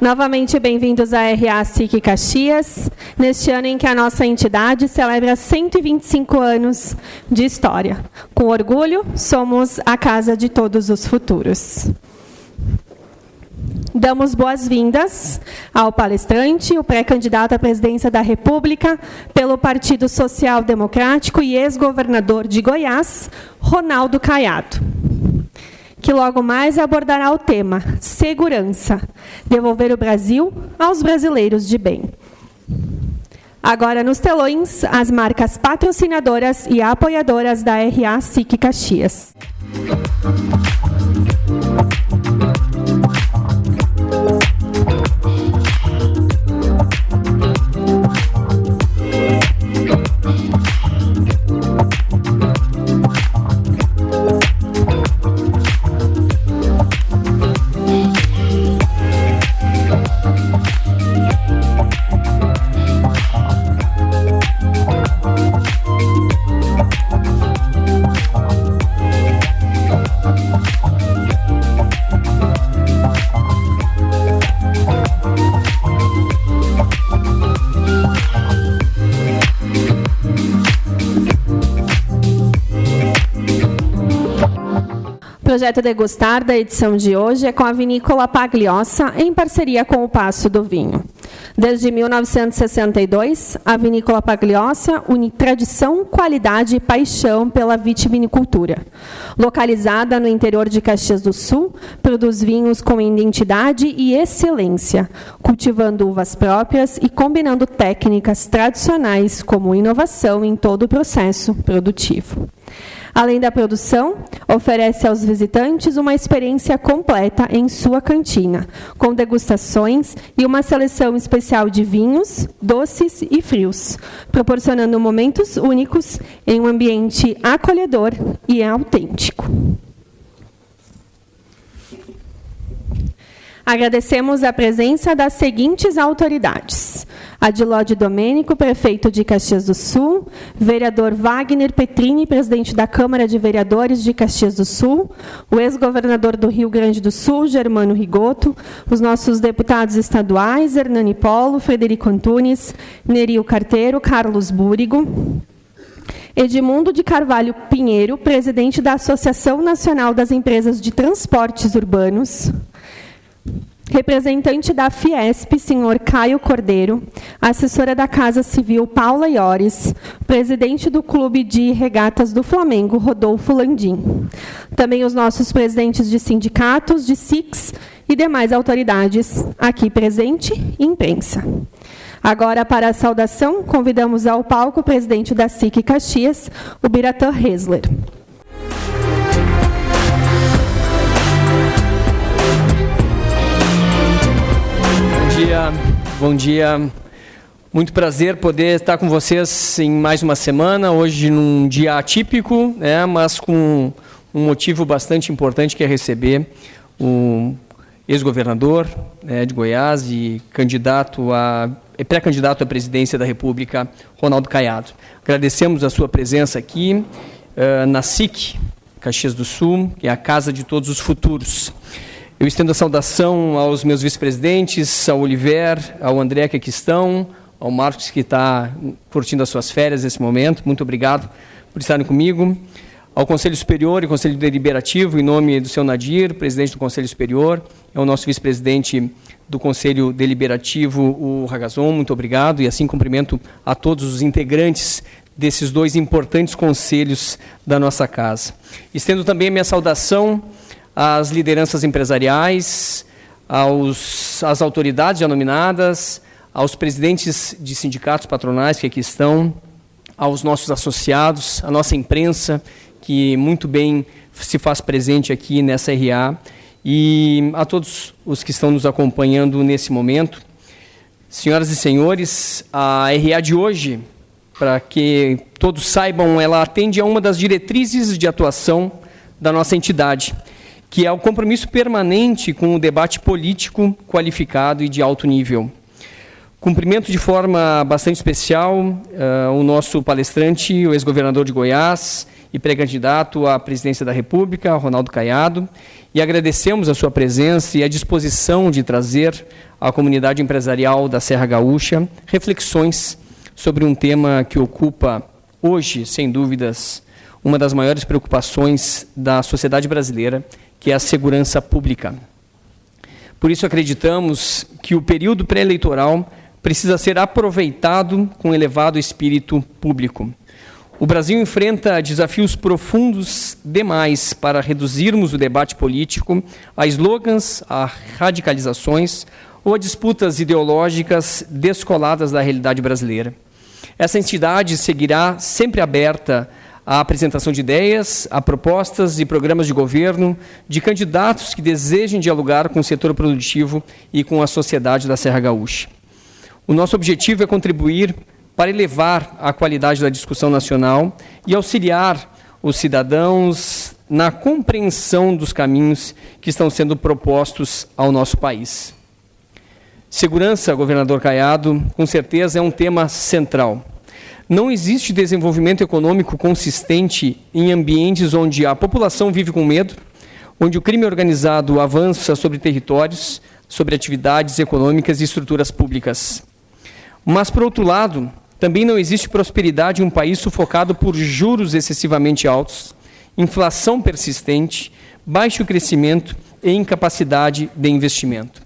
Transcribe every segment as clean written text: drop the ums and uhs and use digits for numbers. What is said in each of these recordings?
Novamente, bem-vindos à RA SIC Caxias, neste ano em que a nossa entidade celebra 125 anos de história. Com orgulho, somos a casa de todos os futuros. Damos boas-vindas ao palestrante, o pré-candidato à presidência da República pelo Partido Social Democrático e ex-governador de Goiás, Ronaldo Caiado, que logo mais abordará o tema segurança, devolver o Brasil aos brasileiros de bem. Agora nos telões, as marcas patrocinadoras e apoiadoras da RA SIC Caxias. O projeto Degustar da edição de hoje é com a Vinícola Pagliossa, em parceria com o Paço do Vinho. Desde 1962, a Vinícola Pagliossa une tradição, qualidade e paixão pela vitivinicultura. Localizada no interior de Caxias do Sul, produz vinhos com identidade e excelência, cultivando uvas próprias e combinando técnicas tradicionais como inovação em todo o processo produtivo. Além da produção, oferece aos visitantes uma experiência completa em sua cantina, com degustações e uma seleção especial de vinhos, doces e frios, proporcionando momentos únicos em um ambiente acolhedor e autêntico. Agradecemos a presença das seguintes autoridades: Adilode Domênico, prefeito de Caxias do Sul, vereador Wagner Petrini, presidente da Câmara de Vereadores de Caxias do Sul, o ex-governador do Rio Grande do Sul, Germano Rigoto, os nossos deputados estaduais, Hernani Polo, Frederico Antunes, Nerio Carteiro, Carlos Búrigo, Edmundo de Carvalho Pinheiro, presidente da Associação Nacional das Empresas de Transportes Urbanos, representante da Fiesp, senhor Caio Cordeiro, assessora da Casa Civil, Paula Iores, presidente do Clube de Regatas do Flamengo, Rodolfo Landim. Também os nossos presidentes de sindicatos, de SICs e demais autoridades aqui presente e imprensa. Agora, para a saudação, convidamos ao palco o presidente da SIC Caxias, o Biratã Hesler. Bom dia, muito prazer poder estar com vocês em mais uma semana, hoje num dia atípico, né, mas com um motivo bastante importante, que é receber o ex-governador, né, de Goiás e pré-candidato à presidência da República, Ronaldo Caiado. Agradecemos a sua presença aqui na SIC Caxias do Sul, que é a casa de todos os futuros. Eu estendo a saudação aos meus vice-presidentes, ao Oliver, ao André, que aqui estão, ao Marcos, que está curtindo as suas férias nesse momento. Muito obrigado por estarem comigo. Ao Conselho Superior e Conselho Deliberativo, em nome do seu Nadir, presidente do Conselho Superior, é o nosso vice-presidente do Conselho Deliberativo, o Ragazon. Muito obrigado, e assim cumprimento a todos os integrantes desses dois importantes conselhos da nossa casa. Estendo também a minha saudação às lideranças empresariais, às autoridades já nominadas, aos presidentes de sindicatos patronais que aqui estão, aos nossos associados, à nossa imprensa, que muito bem se faz presente aqui nessa RA, e a todos os que estão nos acompanhando nesse momento. Senhoras e senhores, a RA de hoje, para que todos saibam, ela atende a uma das diretrizes de atuação da nossa entidade, que é o compromisso permanente com o debate político qualificado e de alto nível. Cumprimento de forma bastante especial o nosso palestrante, o ex-governador de Goiás e pré-candidato à presidência da República, Ronaldo Caiado, e agradecemos a sua presença e a disposição de trazer à comunidade empresarial da Serra Gaúcha reflexões sobre um tema que ocupa hoje, sem dúvidas, uma das maiores preocupações da sociedade brasileira, que é a segurança pública. Por isso acreditamos que o período pré-eleitoral precisa ser aproveitado com elevado espírito público. O Brasil enfrenta desafios profundos demais para reduzirmos o debate político a slogans, a radicalizações ou a disputas ideológicas descoladas da realidade brasileira. Essa entidade seguirá sempre aberta à apresentação de ideias, a propostas e programas de governo de candidatos que desejem dialogar com o setor produtivo e com a sociedade da Serra Gaúcha. O nosso objetivo é contribuir para elevar a qualidade da discussão nacional e auxiliar os cidadãos na compreensão dos caminhos que estão sendo propostos ao nosso país. Segurança, governador Caiado, com certeza é um tema central. Não existe desenvolvimento econômico consistente em ambientes onde a população vive com medo, onde o crime organizado avança sobre territórios, sobre atividades econômicas e estruturas públicas. Mas, por outro lado, também não existe prosperidade em um país sufocado por juros excessivamente altos, inflação persistente, baixo crescimento e incapacidade de investimento.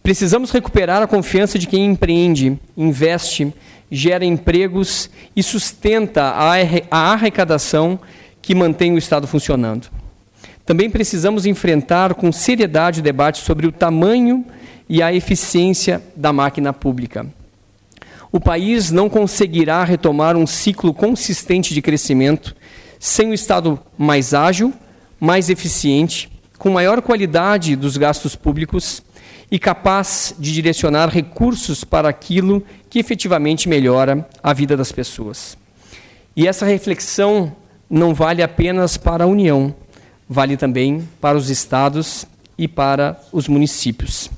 Precisamos recuperar a confiança de quem empreende, investe, gera empregos e sustenta a arrecadação que mantém o Estado funcionando. Também precisamos enfrentar com seriedade o debate sobre o tamanho e a eficiência da máquina pública. O país não conseguirá retomar um ciclo consistente de crescimento sem o Estado mais ágil, mais eficiente, com maior qualidade dos gastos públicos e capaz de direcionar recursos para aquilo que efetivamente melhora a vida das pessoas. E essa reflexão não vale apenas para a União, vale também para os estados e para os municípios.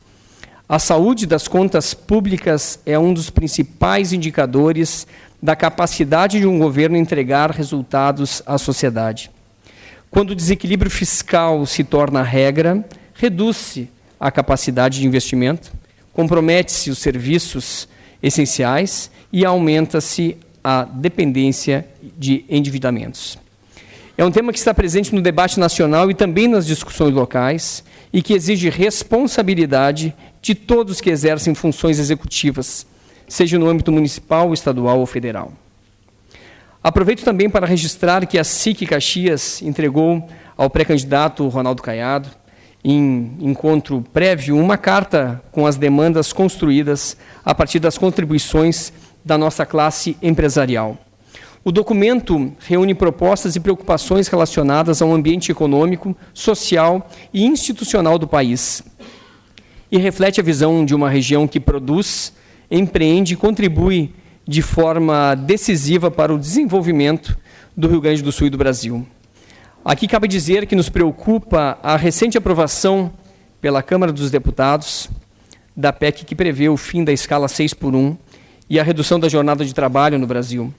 A saúde das contas públicas é um dos principais indicadores da capacidade de um governo entregar resultados à sociedade. Quando o desequilíbrio fiscal se torna regra, reduz-se a capacidade de investimento, compromete-se os serviços essenciais e aumenta-se a dependência de endividamentos. É um tema que está presente no debate nacional e também nas discussões locais e que exige responsabilidade de todos que exercem funções executivas, seja no âmbito municipal, estadual ou federal. Aproveito também para registrar que a SIC Caxias entregou ao pré-candidato Ronaldo Caiado, em encontro prévio, uma carta com as demandas construídas a partir das contribuições da nossa classe empresarial. O documento reúne propostas e preocupações relacionadas ao ambiente econômico, social e institucional do país e reflete a visão de uma região que produz, empreende e contribui de forma decisiva para o desenvolvimento do Rio Grande do Sul e do Brasil. Aqui cabe dizer que nos preocupa a recente aprovação pela Câmara dos Deputados da PEC que prevê o fim da escala 6x1 e a redução da jornada de trabalho no Brasil,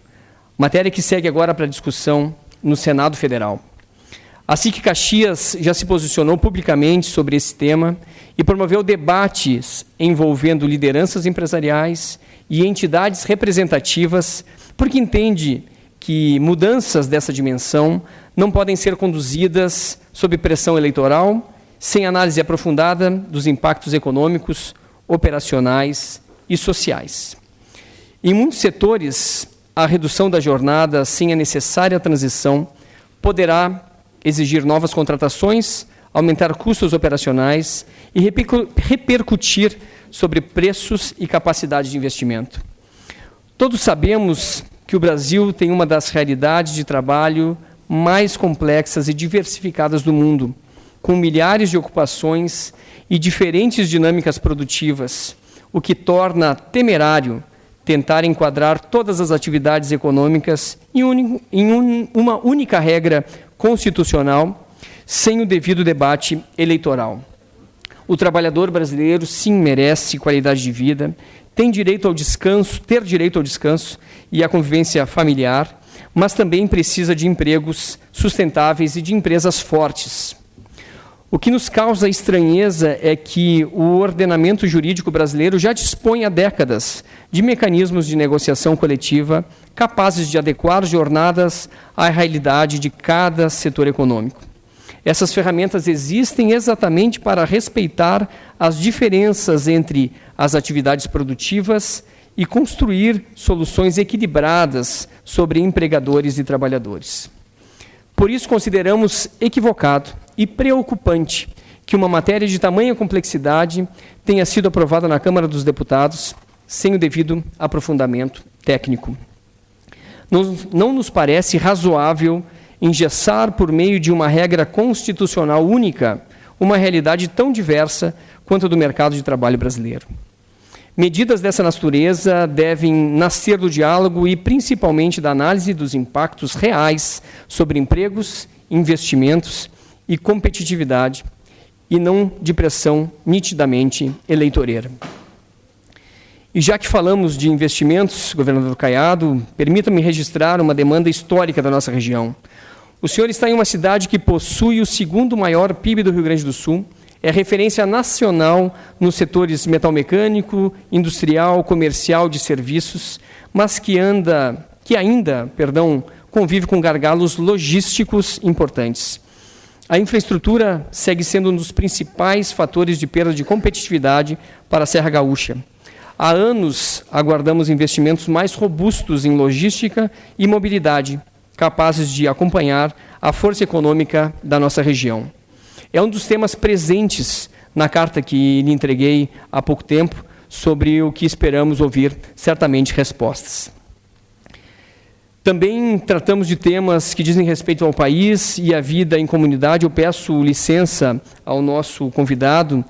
matéria que segue agora para discussão no Senado Federal. A SIC Caxias já se posicionou publicamente sobre esse tema e promoveu debates envolvendo lideranças empresariais e entidades representativas, porque entende que mudanças dessa dimensão não podem ser conduzidas sob pressão eleitoral, sem análise aprofundada dos impactos econômicos, operacionais e sociais. Em muitos setores, a redução da jornada sem a necessária transição poderá exigir novas contratações, aumentar custos operacionais e repercutir sobre preços e capacidade de investimento. Todos sabemos que o Brasil tem uma das realidades de trabalho mais complexas e diversificadas do mundo, com milhares de ocupações e diferentes dinâmicas produtivas, o que torna temerário tentar enquadrar todas as atividades econômicas em uma única regra constitucional, sem o devido debate eleitoral. O trabalhador brasileiro, sim, merece qualidade de vida, ter direito ao descanso e à convivência familiar, mas também precisa de empregos sustentáveis e de empresas fortes. O que nos causa estranheza é que o ordenamento jurídico brasileiro já dispõe há décadas de mecanismos de negociação coletiva capazes de adequar jornadas à realidade de cada setor econômico. Essas ferramentas existem exatamente para respeitar as diferenças entre as atividades produtivas e construir soluções equilibradas sobre empregadores e trabalhadores. Por isso, consideramos equivocado e preocupante que uma matéria de tamanha complexidade tenha sido aprovada na Câmara dos Deputados sem o devido aprofundamento técnico. Não nos parece razoável engessar por meio de uma regra constitucional única uma realidade tão diversa quanto a do mercado de trabalho brasileiro. Medidas dessa natureza devem nascer do diálogo e, principalmente, da análise dos impactos reais sobre empregos, investimentos e competitividade, e não de pressão nitidamente eleitoreira. E já que falamos de investimentos, governador Caiado, permita-me registrar uma demanda histórica da nossa região. O senhor está em uma cidade que possui o segundo maior PIB do Rio Grande do Sul, é referência nacional nos setores metalmecânico, industrial, comercial, de serviços, mas que ainda convive com gargalos logísticos importantes. A infraestrutura segue sendo um dos principais fatores de perda de competitividade para a Serra Gaúcha. Há anos aguardamos investimentos mais robustos em logística e mobilidade, capazes de acompanhar a força econômica da nossa região. É um dos temas presentes na carta que lhe entreguei há pouco tempo, sobre o que esperamos ouvir, certamente, respostas. Também tratamos de temas que dizem respeito ao país e à vida em comunidade. Eu peço licença ao nosso convidado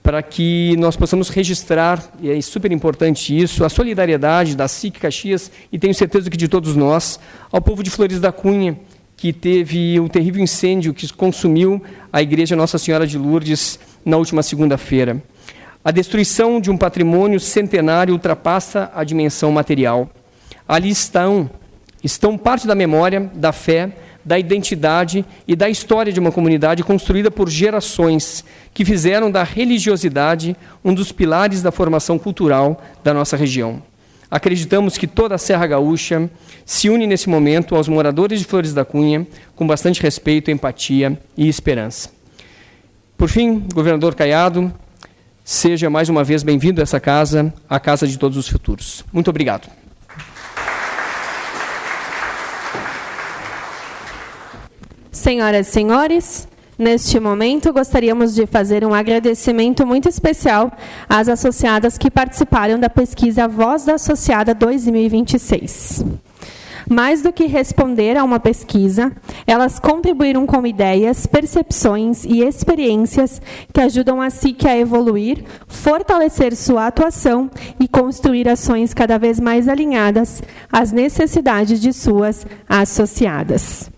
para que nós possamos registrar, e é super importante isso, a solidariedade da SIC Caxias, e tenho certeza que de todos nós, ao povo de Flores da Cunha, que teve o terrível incêndio que consumiu a Igreja Nossa Senhora de Lourdes na última segunda-feira. A destruição de um patrimônio centenário ultrapassa a dimensão material. Ali estão parte da memória, da fé, da identidade e da história de uma comunidade construída por gerações que fizeram da religiosidade um dos pilares da formação cultural da nossa região. Acreditamos que toda a Serra Gaúcha se une nesse momento aos moradores de Flores da Cunha com bastante respeito, empatia e esperança. Por fim, governador Caiado, seja mais uma vez bem-vindo a essa casa, a casa de todos os futuros. Muito obrigado. Senhoras e senhores, neste momento gostaríamos de fazer um agradecimento muito especial às associadas que participaram da pesquisa Voz da Associada 2026. Mais do que responder a uma pesquisa, elas contribuíram com ideias, percepções e experiências que ajudam a SIC a evoluir, fortalecer sua atuação e construir ações cada vez mais alinhadas às necessidades de suas associadas.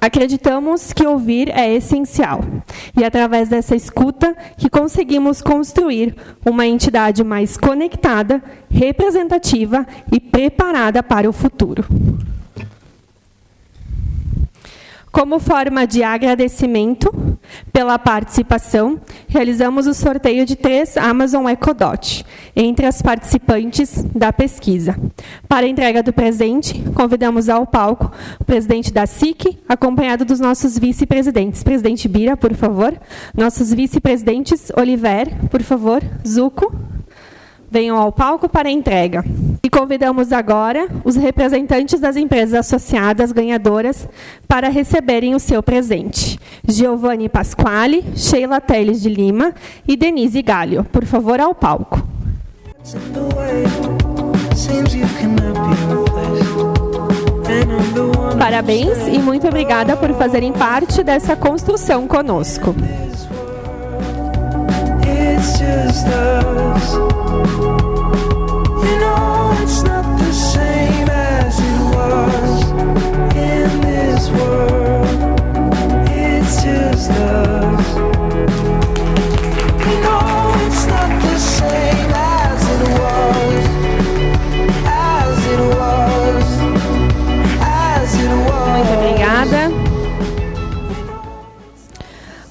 Acreditamos que ouvir é essencial e, através dessa escuta, que conseguimos construir uma entidade mais conectada, representativa e preparada para o futuro. Como forma de agradecimento pela participação, realizamos o sorteio de 3 Amazon Echo Dot entre as participantes da pesquisa. Para a entrega do presente, convidamos ao palco o presidente da SIC, acompanhado dos nossos vice-presidentes. Presidente Bira, por favor. Nossos vice-presidentes, Oliver, por favor, Zuco. Venham ao palco para a entrega. E convidamos agora os representantes das empresas associadas ganhadoras para receberem o seu presente. Giovanni Pasquale, Sheila Teles de Lima e Denise Galho. Por favor, ao palco. Parabéns e muito obrigada por fazerem parte dessa construção conosco. It's just us. You know it's not the same as it was in this world. It's just us. You know it's not the same as it was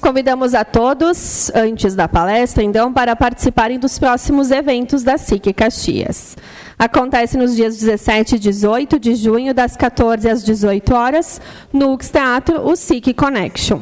Convidamos a todos, antes da palestra, então, para participarem dos próximos eventos da SIC Caxias. Acontece nos dias 17 e 18 de junho, das 14 às 18 horas, no UX Teatro, o SIC Connection,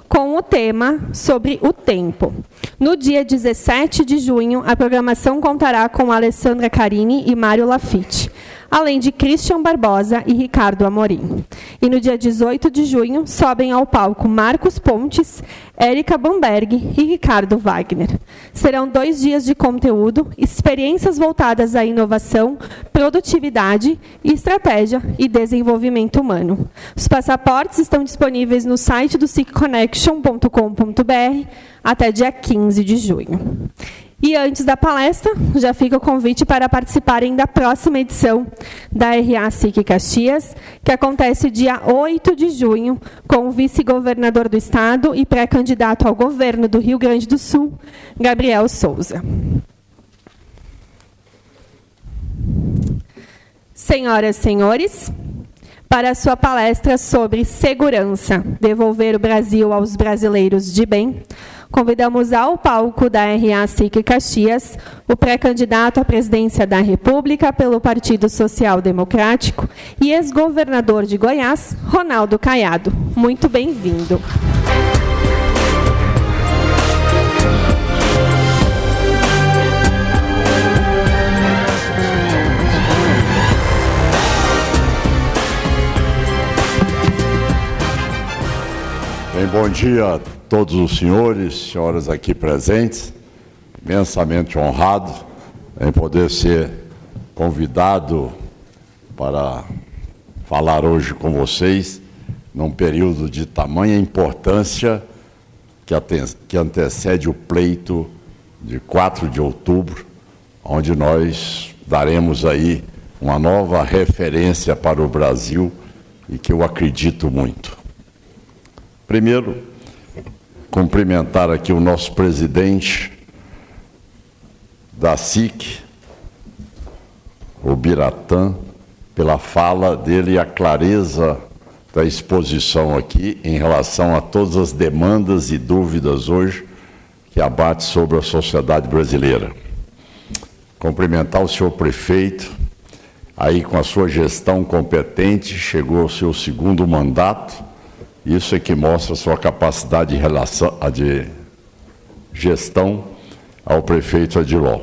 com o tema sobre o tempo. No dia 17 de junho, a programação contará com Alessandra Carini e Mário Lafitte, além de Christian Barbosa e Ricardo Amorim. E no dia 18 de junho, sobem ao palco Marcos Pontes, Érica Bamberg e Ricardo Wagner. Serão 2 dias de conteúdo, experiências voltadas à inovação, produtividade, estratégia e desenvolvimento humano. Os passaportes estão disponíveis no site do sicconnection.com.br até dia 15 de junho. E antes da palestra, já fica o convite para participarem da próxima edição da RA SIC Caxias, que acontece dia 8 de junho, com o vice-governador do Estado e pré-candidato ao governo do Rio Grande do Sul, Gabriel Souza. Senhoras e senhores, para a sua palestra sobre segurança, devolver o Brasil aos brasileiros de bem, convidamos ao palco da RA SIC Caxias o pré-candidato à presidência da República pelo Partido Social Democrático e ex-governador de Goiás, Ronaldo Caiado. Muito bem-vindo. Bem, bom dia a todos os senhores, senhoras aqui presentes. Imensamente honrado em poder ser convidado para falar hoje com vocês num período de tamanha importância que antecede o pleito de 4 de outubro, onde nós daremos aí uma nova referência para o Brasil e que eu acredito muito. Primeiro, cumprimentar aqui o nosso presidente da SIC, o Biratã, pela fala dele e a clareza da exposição aqui em relação a todas as demandas e dúvidas hoje que abate sobre a sociedade brasileira. Cumprimentar o senhor prefeito, aí com a sua gestão competente, chegou ao seu 2º mandato. Isso é que mostra a sua capacidade de gestão ao prefeito Adiló.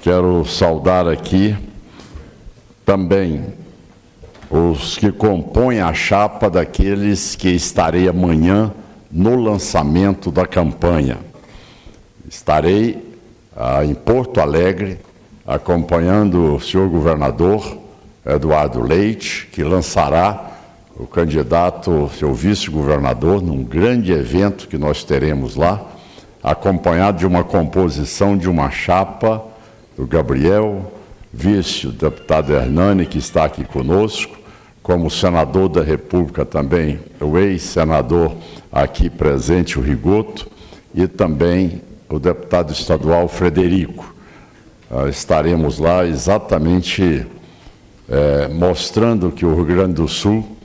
Quero saudar aqui também os que compõem a chapa daqueles que estarei amanhã no lançamento da campanha. Estarei em Porto Alegre, acompanhando o senhor governador Eduardo Leite, que lançará o candidato, seu vice-governador, num grande evento que nós teremos lá, acompanhado de uma composição de uma chapa do Gabriel, vice, o deputado Hernani, que está aqui conosco, como senador da República também, o ex-senador aqui presente, o Rigoto, e também o deputado estadual Frederico. Estaremos lá exatamente mostrando que o Rio Grande do Sul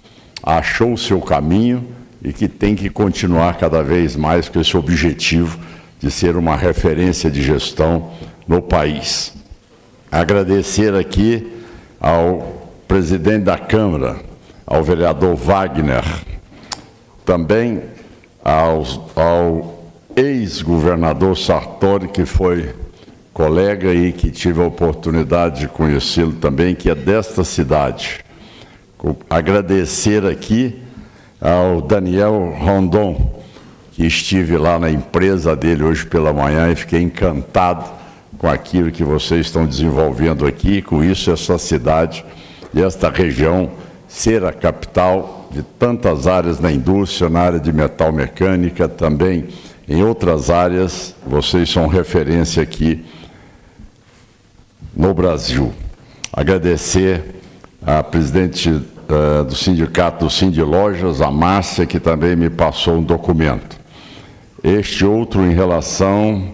achou o seu caminho e que tem que continuar cada vez mais com esse objetivo de ser uma referência de gestão no país. Agradecer aqui ao presidente da Câmara, ao vereador Wagner, também ao ex-governador Sartori, que foi colega e que tive a oportunidade de conhecê-lo também, que é desta cidade. Agradecer aqui ao Daniel Rondon, que estive lá na empresa dele hoje pela manhã e fiquei encantado com aquilo que vocês estão desenvolvendo aqui, com isso essa cidade e esta região ser a capital de tantas áreas na indústria, na área de metal mecânica, também em outras áreas, vocês são referência aqui no Brasil. Agradecer à presidente do sindicato do Sindilojas, a Márcia, que também me passou um documento. Este outro em relação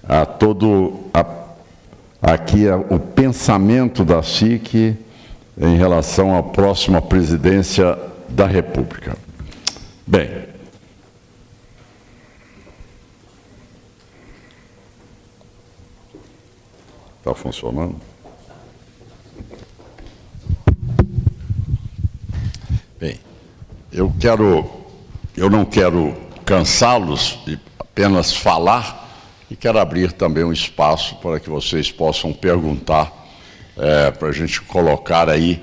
a o pensamento da SIC em relação à próxima presidência da República. Bem, Está funcionando? Bem, eu não quero cansá-los de apenas falar e quero abrir também um espaço para que vocês possam perguntar, para a gente colocar aí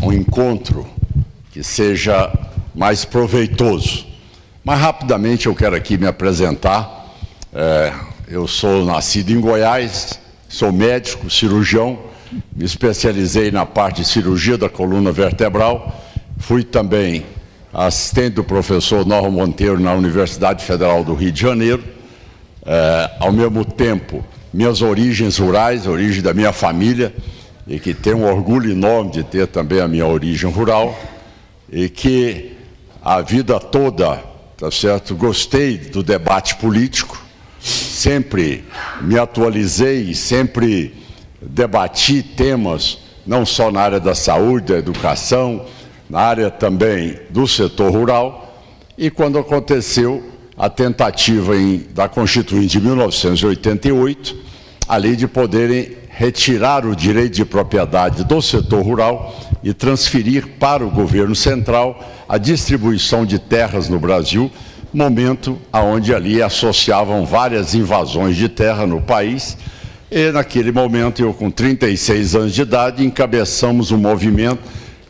um encontro que seja mais proveitoso. Mas rapidamente eu quero aqui me apresentar. Eu sou nascido em Goiás, sou médico, cirurgião, me especializei na parte de cirurgia da coluna vertebral, fui também assistente do professor Norma Monteiro na Universidade Federal do Rio de Janeiro. Ao mesmo tempo, minhas origens rurais, a origem da minha família, e que tenho um orgulho enorme de ter também a minha origem rural, e que a vida toda, tá certo, gostei do debate político, sempre me atualizei, sempre debati temas, não só na área da saúde, da educação, na área também do setor rural, e quando aconteceu a tentativa da Constituinte de 1988, a lei de poderem retirar o direito de propriedade do setor rural e transferir para o governo central a distribuição de terras no Brasil, momento onde ali associavam várias invasões de terra no país. E naquele momento, eu com 36 anos de idade, encabeçamos um movimento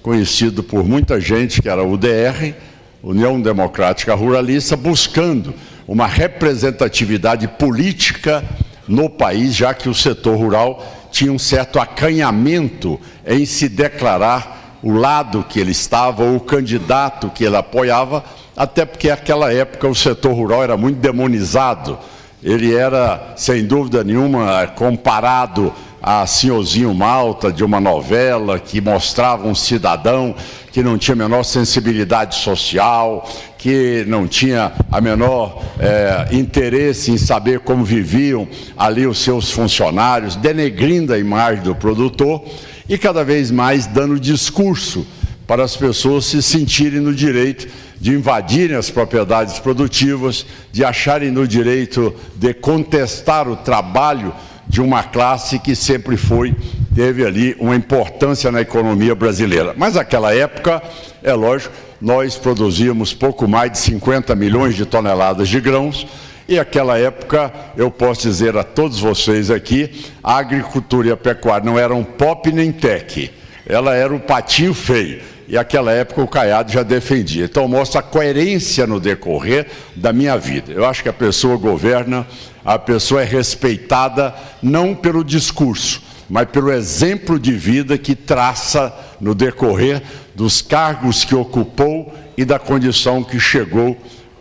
conhecido por muita gente, que era o UDR, União Democrática Ruralista, buscando uma representatividade política no país, já que o setor rural tinha um certo acanhamento em se declarar o lado que ele estava ou o candidato que ele apoiava, até porque naquela época o setor rural era muito demonizado. Ele era, sem dúvida nenhuma, comparado a Senhorzinho Malta, de uma novela que mostrava um cidadão que não tinha a menor sensibilidade social, que não tinha a menor interesse em saber como viviam ali os seus funcionários, denegrindo a imagem do produtor e cada vez mais dando discurso para as pessoas se sentirem no direito de invadirem as propriedades produtivas, de acharem no direito de contestar o trabalho de uma classe que sempre teve ali uma importância na economia brasileira. Mas naquela época, é lógico, nós produzíamos pouco mais de 50 milhões de toneladas de grãos, e naquela época, eu posso dizer a todos vocês aqui, a agricultura e a pecuária não eram pop nem tech, ela era o patinho feio. E naquela época o Caiado já defendia. Então mostra a coerência no decorrer da minha vida. Eu acho que a pessoa governa, a pessoa é respeitada não pelo discurso, mas pelo exemplo de vida que traça no decorrer dos cargos que ocupou e da condição que chegou,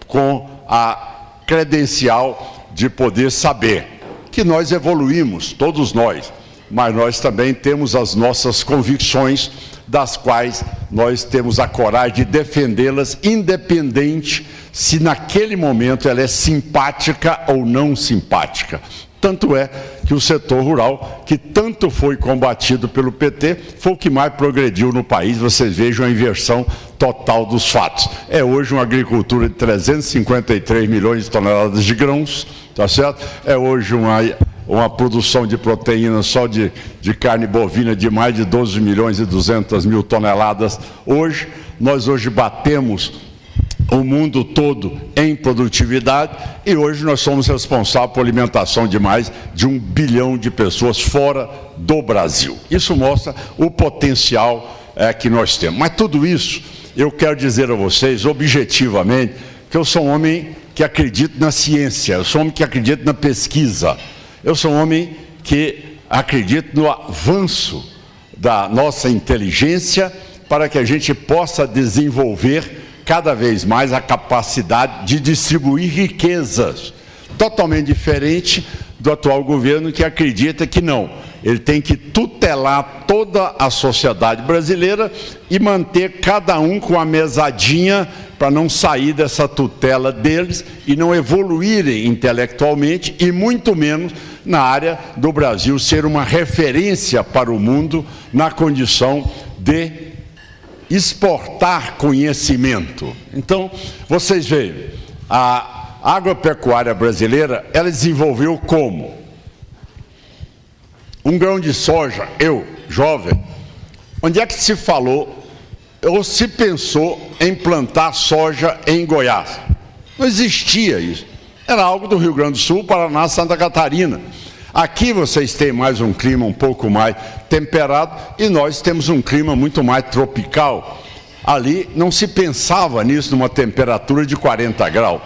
com a credencial de poder saber que nós evoluímos, todos nós, mas nós também temos as nossas convicções, das quais nós temos a coragem de defendê-las, independente se naquele momento ela é simpática ou não simpática. Tanto é que o setor rural, que tanto foi combatido pelo PT, foi o que mais progrediu no país. Vocês vejam a inversão total dos fatos. É hoje uma agricultura de 353 milhões de toneladas de grãos, tá certo? É hoje uma produção de proteína só de carne bovina de mais de 12 milhões e 200 mil toneladas. Nós batemos o mundo todo em produtividade e hoje nós somos responsáveis por alimentação de mais de 1 bilhão de pessoas fora do Brasil. Isso mostra o potencial que nós temos. Mas tudo isso, eu quero dizer a vocês, objetivamente, que eu sou um homem que acredita na ciência, eu sou um homem que acredita na pesquisa. Eu sou um homem que acredita no avanço da nossa inteligência para que a gente possa desenvolver cada vez mais a capacidade de distribuir riquezas, totalmente diferente do atual governo, que acredita que não. Ele tem que tutelar toda a sociedade brasileira e manter cada um com a mesadinha para não sair dessa tutela deles e não evoluírem intelectualmente e muito menos na área do Brasil ser uma referência para o mundo na condição de exportar conhecimento. Então, vocês veem, a agropecuária brasileira, ela desenvolveu como? um grão de soja, eu, jovem, onde é que se falou ou se pensou em plantar soja em Goiás? Não existia isso. Era algo do Rio Grande do Sul, Paraná, Santa Catarina. Aqui vocês têm mais um clima um pouco mais temperado e nós temos um clima muito mais tropical. Ali não se pensava nisso numa temperatura de 40 graus.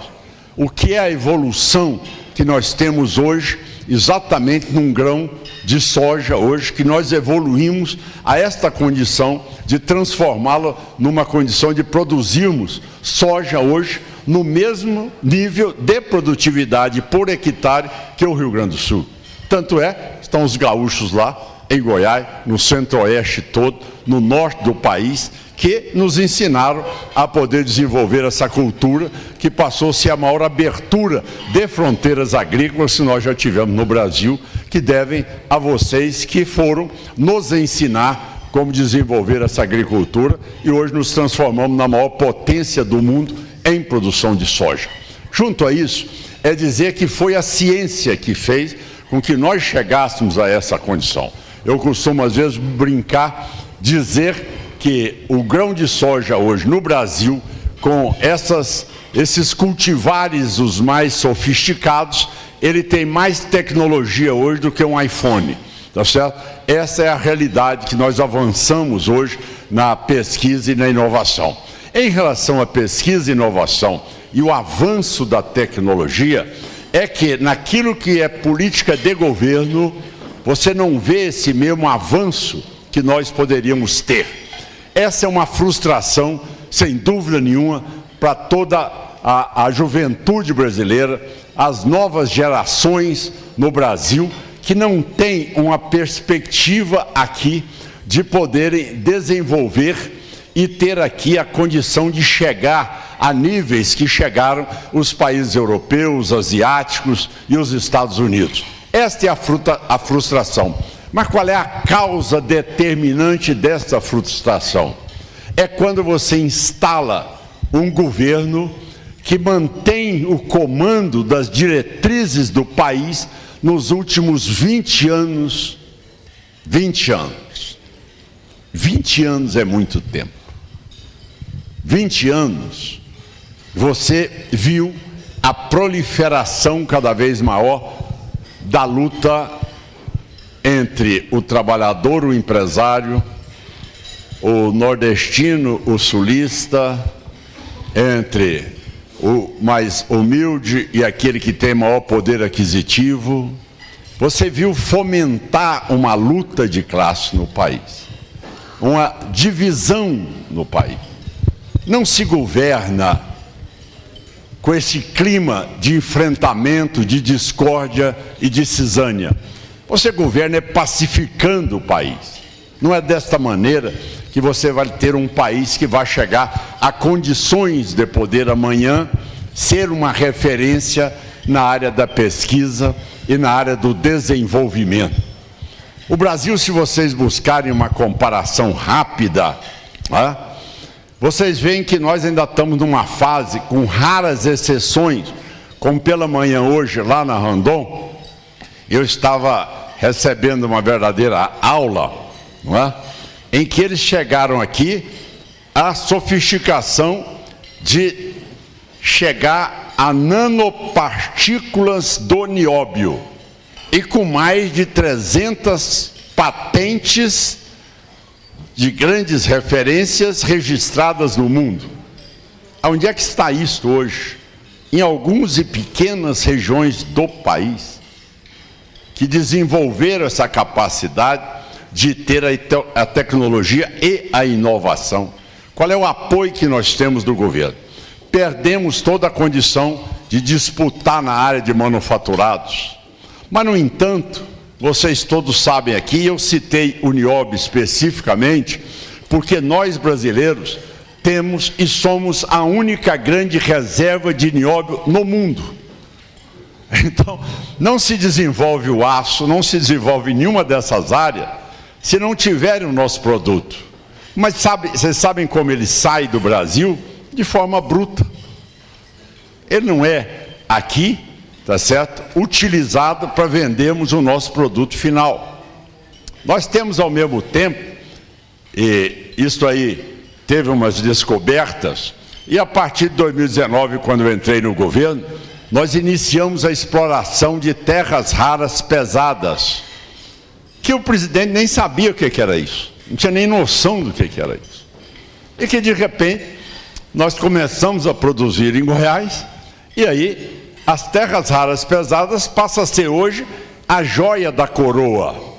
O que é a evolução que nós temos hoje, exatamente num grão de soja hoje, que nós evoluímos a esta condição de transformá-la numa condição de produzirmos soja hoje no mesmo nível de produtividade por hectare que o Rio Grande do Sul. Tanto é, estão os gaúchos lá, em Goiás, no centro-oeste todo, no norte do país, que nos ensinaram a poder desenvolver essa cultura que passou a ser a maior abertura de fronteiras agrícolas que nós já tivemos no Brasil, que devem a vocês que foram nos ensinar como desenvolver essa agricultura e hoje nos transformamos na maior potência do mundo em produção de soja. Junto a isso, é dizer que foi a ciência que fez com que nós chegássemos a essa condição. Eu costumo, às vezes, brincar, dizer que o grão de soja hoje no Brasil, com esses cultivares os mais sofisticados, ele tem mais tecnologia hoje do que um iPhone, tá certo? Essa é a realidade que nós avançamos hoje na pesquisa e na inovação. Em relação à pesquisa e inovação e o avanço da tecnologia, é que naquilo que é política de governo, você não vê esse mesmo avanço que nós poderíamos ter. Essa é uma frustração, sem dúvida nenhuma, para toda a juventude brasileira, as novas gerações no Brasil, que não têm uma perspectiva aqui de poderem desenvolver e ter aqui a condição de chegar a níveis que chegaram os países europeus, asiáticos e os Estados Unidos. Esta é a frustração. Mas qual é a causa determinante dessa frustração? É quando você instala um governo que mantém o comando das diretrizes do país nos últimos 20 anos. 20 anos. 20 anos é muito tempo. 20 anos, você viu a proliferação cada vez maior da luta entre o trabalhador, o empresário, o nordestino, o sulista, entre o mais humilde e aquele que tem maior poder aquisitivo. Você viu fomentar uma luta de classe no país, uma divisão no país. Não se governa com esse clima de enfrentamento, de discórdia e de cisânia. Você governa pacificando o país. Não é desta maneira que você vai ter um país que vai chegar a condições de poder amanhã ser uma referência na área da pesquisa e na área do desenvolvimento. O Brasil, se vocês buscarem uma comparação rápida, vocês veem que nós ainda estamos numa fase, com raras exceções, como pela manhã hoje lá na Randon, eu estava recebendo uma verdadeira aula, não é? Em que eles chegaram aqui à sofisticação de chegar a nanopartículas do nióbio e com mais de 300 patentes de grandes referências registradas no mundo. Onde é que está isto hoje? Em algumas e pequenas regiões do país que desenvolveram essa capacidade de ter a tecnologia e a inovação. Qual é o apoio que nós temos do governo? Perdemos toda a condição de disputar na área de manufaturados. Mas, no entanto, vocês todos sabem aqui, eu citei o nióbio especificamente, porque nós brasileiros temos e somos a única grande reserva de nióbio no mundo. Então, não se desenvolve o aço, não se desenvolve nenhuma dessas áreas, se não tiverem o nosso produto. Mas vocês sabem como ele sai do Brasil? De forma bruta. Ele não é aqui, tá certo? Utilizado para vendermos o nosso produto final. Nós temos ao mesmo tempo, e isso aí teve umas descobertas, e a partir de 2019, quando eu entrei no governo, nós iniciamos a exploração de terras raras pesadas, que o presidente nem sabia o que era isso, não tinha nem noção do que era isso. E que de repente nós começamos a produzir em Goiás, e aí as terras raras pesadas passam a ser hoje a joia da coroa.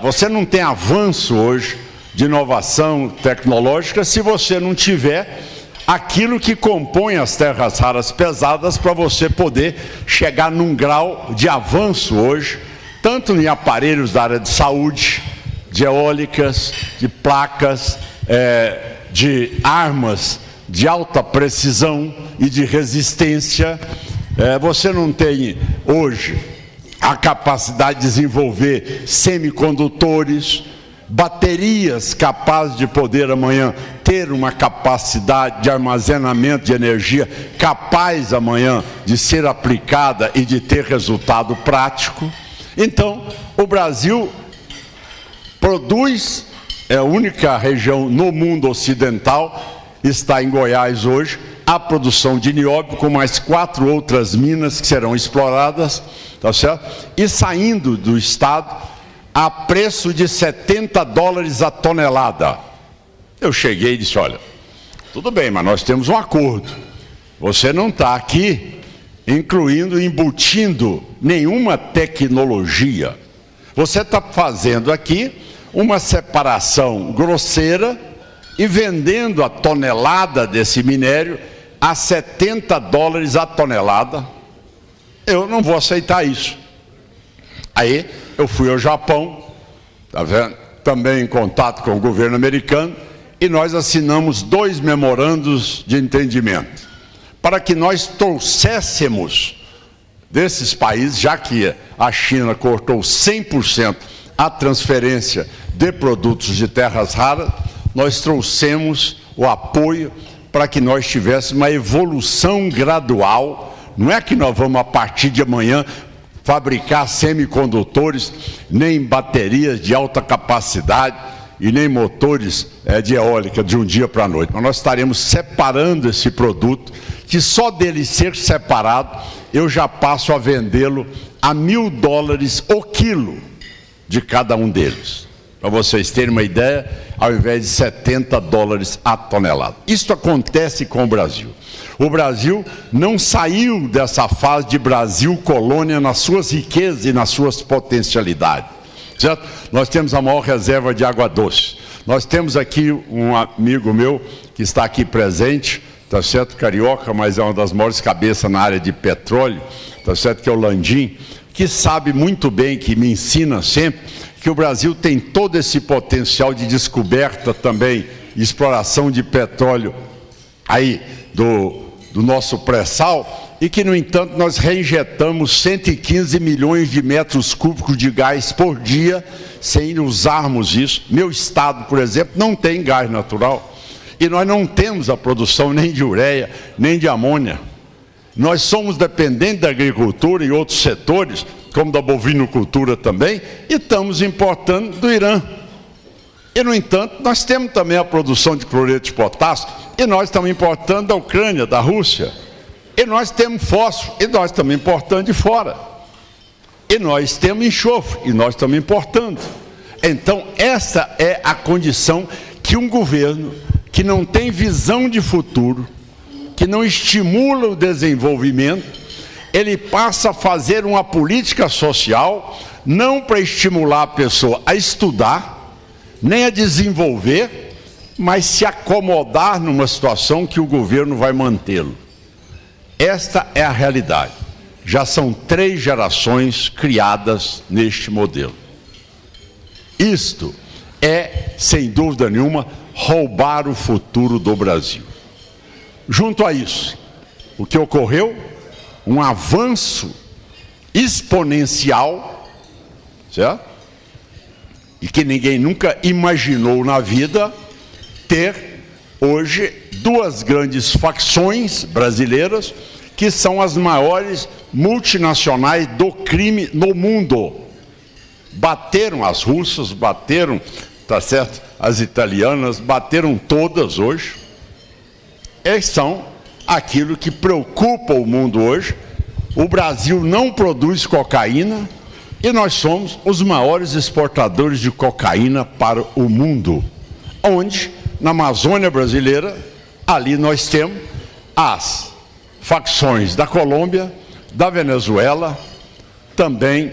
Você não tem avanço hoje de inovação tecnológica se você não tiver aquilo que compõe as terras raras pesadas para você poder chegar num grau de avanço hoje, tanto em aparelhos da área de saúde, de eólicas, de placas, de armas de alta precisão e de resistência. Você não tem hoje a capacidade de desenvolver semicondutores, baterias capazes de poder amanhã ter uma capacidade de armazenamento de energia capaz amanhã de ser aplicada e de ter resultado prático. Então, o Brasil produz, é a única região no mundo ocidental, está em Goiás hoje, a produção de nióbio, com mais 4 outras minas que serão exploradas, tá certo? E saindo do estado a preço de $70 a tonelada. Eu cheguei e disse, olha, tudo bem, mas nós temos um acordo. Você não está aqui embutindo nenhuma tecnologia. Você está fazendo aqui uma separação grosseira e vendendo a tonelada desse minério a $70 a tonelada. Eu não vou aceitar isso. Aí eu fui ao Japão, tá vendo? Também em contato com o governo americano, e nós assinamos 2 memorandos de entendimento para que nós trouxéssemos desses países, já que a China cortou 100% a transferência de produtos de terras raras, nós trouxemos o apoio para que nós tivéssemos uma evolução gradual. Não é que nós vamos, a partir de amanhã, fabricar semicondutores, nem baterias de alta capacidade e nem motores de eólica de um dia para a noite. Mas nós estaremos separando esse produto, que só dele ser separado, eu já passo a vendê-lo a $1.000 o quilo de cada um deles. Para vocês terem uma ideia, ao invés de $70 a tonelada. Isso acontece com o Brasil. O Brasil não saiu dessa fase de Brasil colônia nas suas riquezas e nas suas potencialidades, certo? Nós temos a maior reserva de água doce. Nós temos aqui um amigo meu que está aqui presente, tá certo? Carioca, mas é uma das maiores cabeças na área de petróleo, tá certo? Que é o Landim, que sabe muito bem, que me ensina sempre, que o Brasil tem todo esse potencial de descoberta também, exploração de petróleo aí do nosso pré-sal, e que, no entanto, nós reinjetamos 115 milhões de metros cúbicos de gás por dia, sem usarmos isso. Meu estado, por exemplo, não tem gás natural, e nós não temos a produção nem de ureia, nem de amônia. Nós somos dependentes da agricultura e outros setores, como da bovinocultura também, e estamos importando do Irã. E, no entanto, nós temos também a produção de cloreto de potássio, e nós estamos importando da Ucrânia, da Rússia. E nós temos fósforo, e nós estamos importando de fora. E nós temos enxofre, e nós estamos importando. Então, essa é a condição que um governo que não tem visão de futuro, que não estimula o desenvolvimento, ele passa a fazer uma política social, não para estimular a pessoa a estudar, nem a desenvolver, mas se acomodar numa situação que o governo vai mantê-lo. Esta é a realidade. Já são 3 gerações criadas neste modelo. Isto é, sem dúvida nenhuma, roubar o futuro do Brasil. Junto a isso, o que ocorreu? Um avanço exponencial, certo? E que ninguém nunca imaginou na vida ter hoje 2 grandes facções brasileiras que são as maiores multinacionais do crime no mundo. Bateram as russas, bateram, tá certo, as italianas, bateram todas hoje. Eles são aquilo que preocupa o mundo hoje. O Brasil não produz cocaína e nós somos os maiores exportadores de cocaína para o mundo. Onde, na Amazônia brasileira, ali nós temos as facções da Colômbia, da Venezuela, também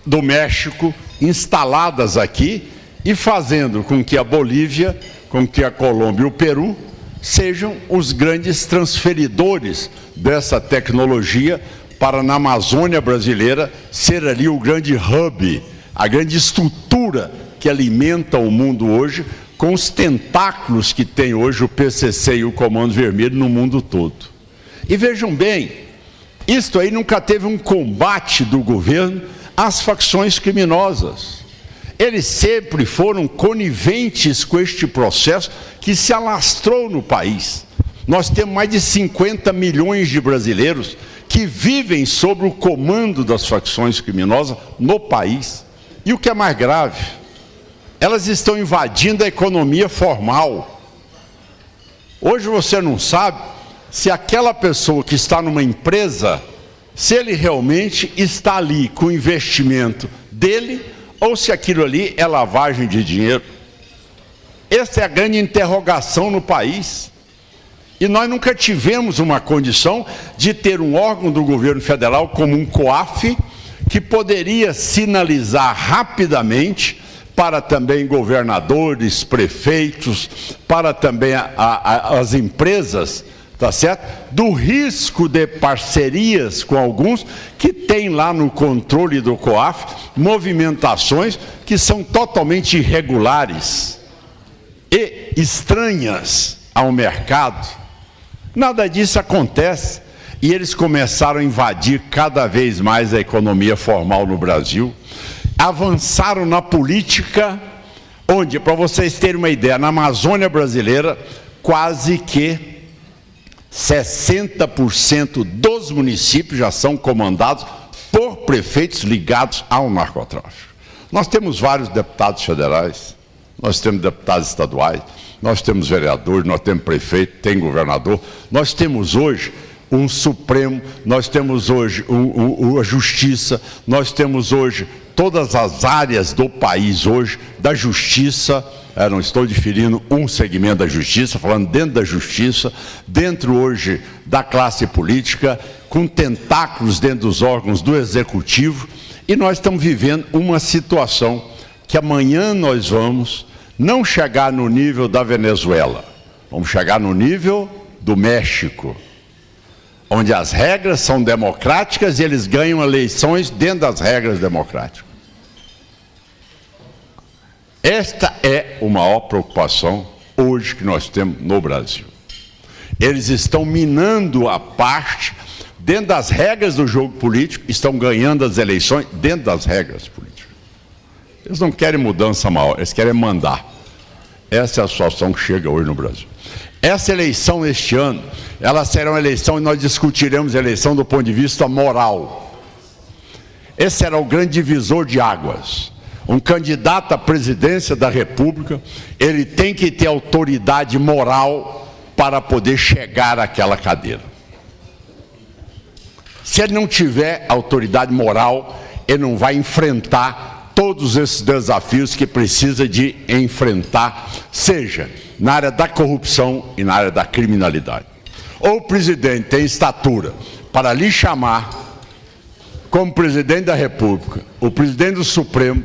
do México, instaladas aqui e fazendo com que a Bolívia, com que a Colômbia e o Peru sejam os grandes transferidores dessa tecnologia para, na Amazônia brasileira, ser ali o grande hub, a grande estrutura que alimenta o mundo hoje, com os tentáculos que tem hoje o PCC e o Comando Vermelho no mundo todo. E vejam bem, isto aí nunca teve um combate do governo às facções criminosas. Eles sempre foram coniventes com este processo que se alastrou no país. Nós temos mais de 50 milhões de brasileiros que vivem sob o comando das facções criminosas no país. E o que é mais grave, elas estão invadindo a economia formal. Hoje você não sabe se aquela pessoa que está numa empresa, se ele realmente está ali com o investimento dele, ou se aquilo ali é lavagem de dinheiro. Essa é a grande interrogação no país. E nós nunca tivemos uma condição de ter um órgão do governo federal como um COAF, que poderia sinalizar rapidamente para também governadores, prefeitos, para também as empresas, tá certo? Do risco de parcerias com alguns que têm lá no controle do COAF movimentações que são totalmente irregulares e estranhas ao mercado. Nada disso acontece e eles começaram a invadir cada vez mais a economia formal no Brasil. Avançaram na política, onde, para vocês terem uma ideia, na Amazônia brasileira, quase que 60% dos municípios já são comandados por prefeitos ligados ao narcotráfico. Nós temos vários deputados federais, nós temos deputados estaduais, nós temos vereadores, nós temos prefeito, tem governador, nós temos hoje um Supremo, nós temos hoje a Justiça, nós temos hoje todas as áreas do país hoje, da Justiça, não estou diferindo um segmento da Justiça, falando dentro da Justiça, dentro hoje da classe política, com tentáculos dentro dos órgãos do Executivo, e nós estamos vivendo uma situação que amanhã nós vamos não chegar no nível da Venezuela, vamos chegar no nível do México, onde as regras são democráticas e eles ganham eleições dentro das regras democráticas. Esta é a maior preocupação hoje que nós temos no Brasil. Eles estão minando a parte, dentro das regras do jogo político, estão ganhando as eleições dentro das regras políticas. Eles não querem mudança maior, eles querem mandar. Essa é a situação que chega hoje no Brasil. Essa eleição este ano, ela será uma eleição e nós discutiremos a eleição do ponto de vista moral. Esse será o grande divisor de águas. Um candidato à presidência da República, ele tem que ter autoridade moral para poder chegar àquela cadeira. Se ele não tiver autoridade moral, ele não vai enfrentar todos esses desafios que precisa de enfrentar, seja na área da corrupção e na área da criminalidade. Ou o presidente tem estatura para lhe chamar como presidente da República, o presidente do Supremo,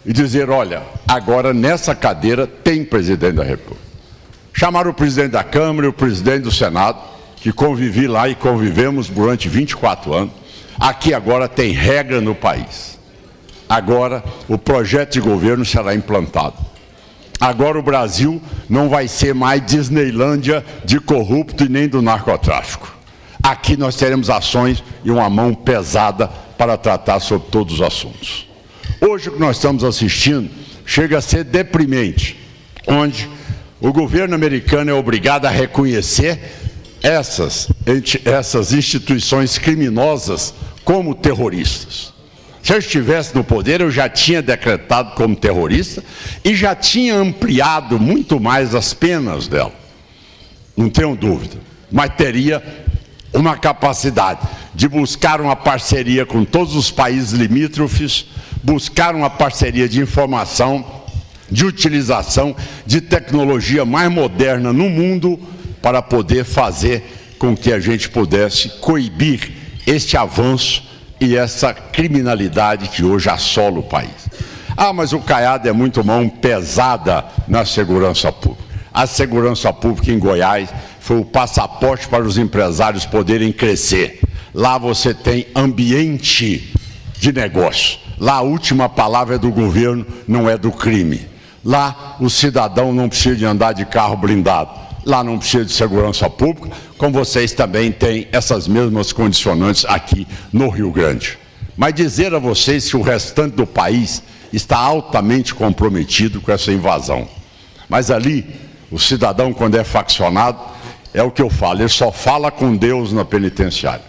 e dizer, olha, agora nessa cadeira tem presidente da República. Chamaram o presidente da Câmara e o presidente do Senado, que convivi lá e convivemos durante 24 anos. Aqui agora tem regra no país. Agora o projeto de governo será implantado. Agora o Brasil não vai ser mais Disneylândia de corrupto e nem do narcotráfico. Aqui nós teremos ações e uma mão pesada para tratar sobre todos os assuntos. Hoje o que nós estamos assistindo chega a ser deprimente, onde o governo americano é obrigado a reconhecer essas instituições criminosas como terroristas. Se eu estivesse no poder, eu já tinha decretado como terrorista e já tinha ampliado muito mais as penas dela. Não tenho dúvida. Mas teria uma capacidade de buscar uma parceria com todos os países limítrofes, buscar uma parceria de informação, de utilização de tecnologia mais moderna no mundo para poder fazer com que a gente pudesse coibir este avanço e essa criminalidade que hoje assola o país. Ah, mas o Caiado é muito mão pesada na segurança pública. A segurança pública em Goiás foi o passaporte para os empresários poderem crescer. Lá você tem ambiente de negócio. Lá a última palavra é do governo, não é do crime. Lá o cidadão não precisa de andar de carro blindado. Lá não precisa de segurança pública, como vocês também têm essas mesmas condicionantes aqui no Rio Grande. Mas dizer a vocês que o restante do país está altamente comprometido com essa invasão. Mas ali, o cidadão, quando é faccionado, é o que eu falo, ele só fala com Deus na penitenciária.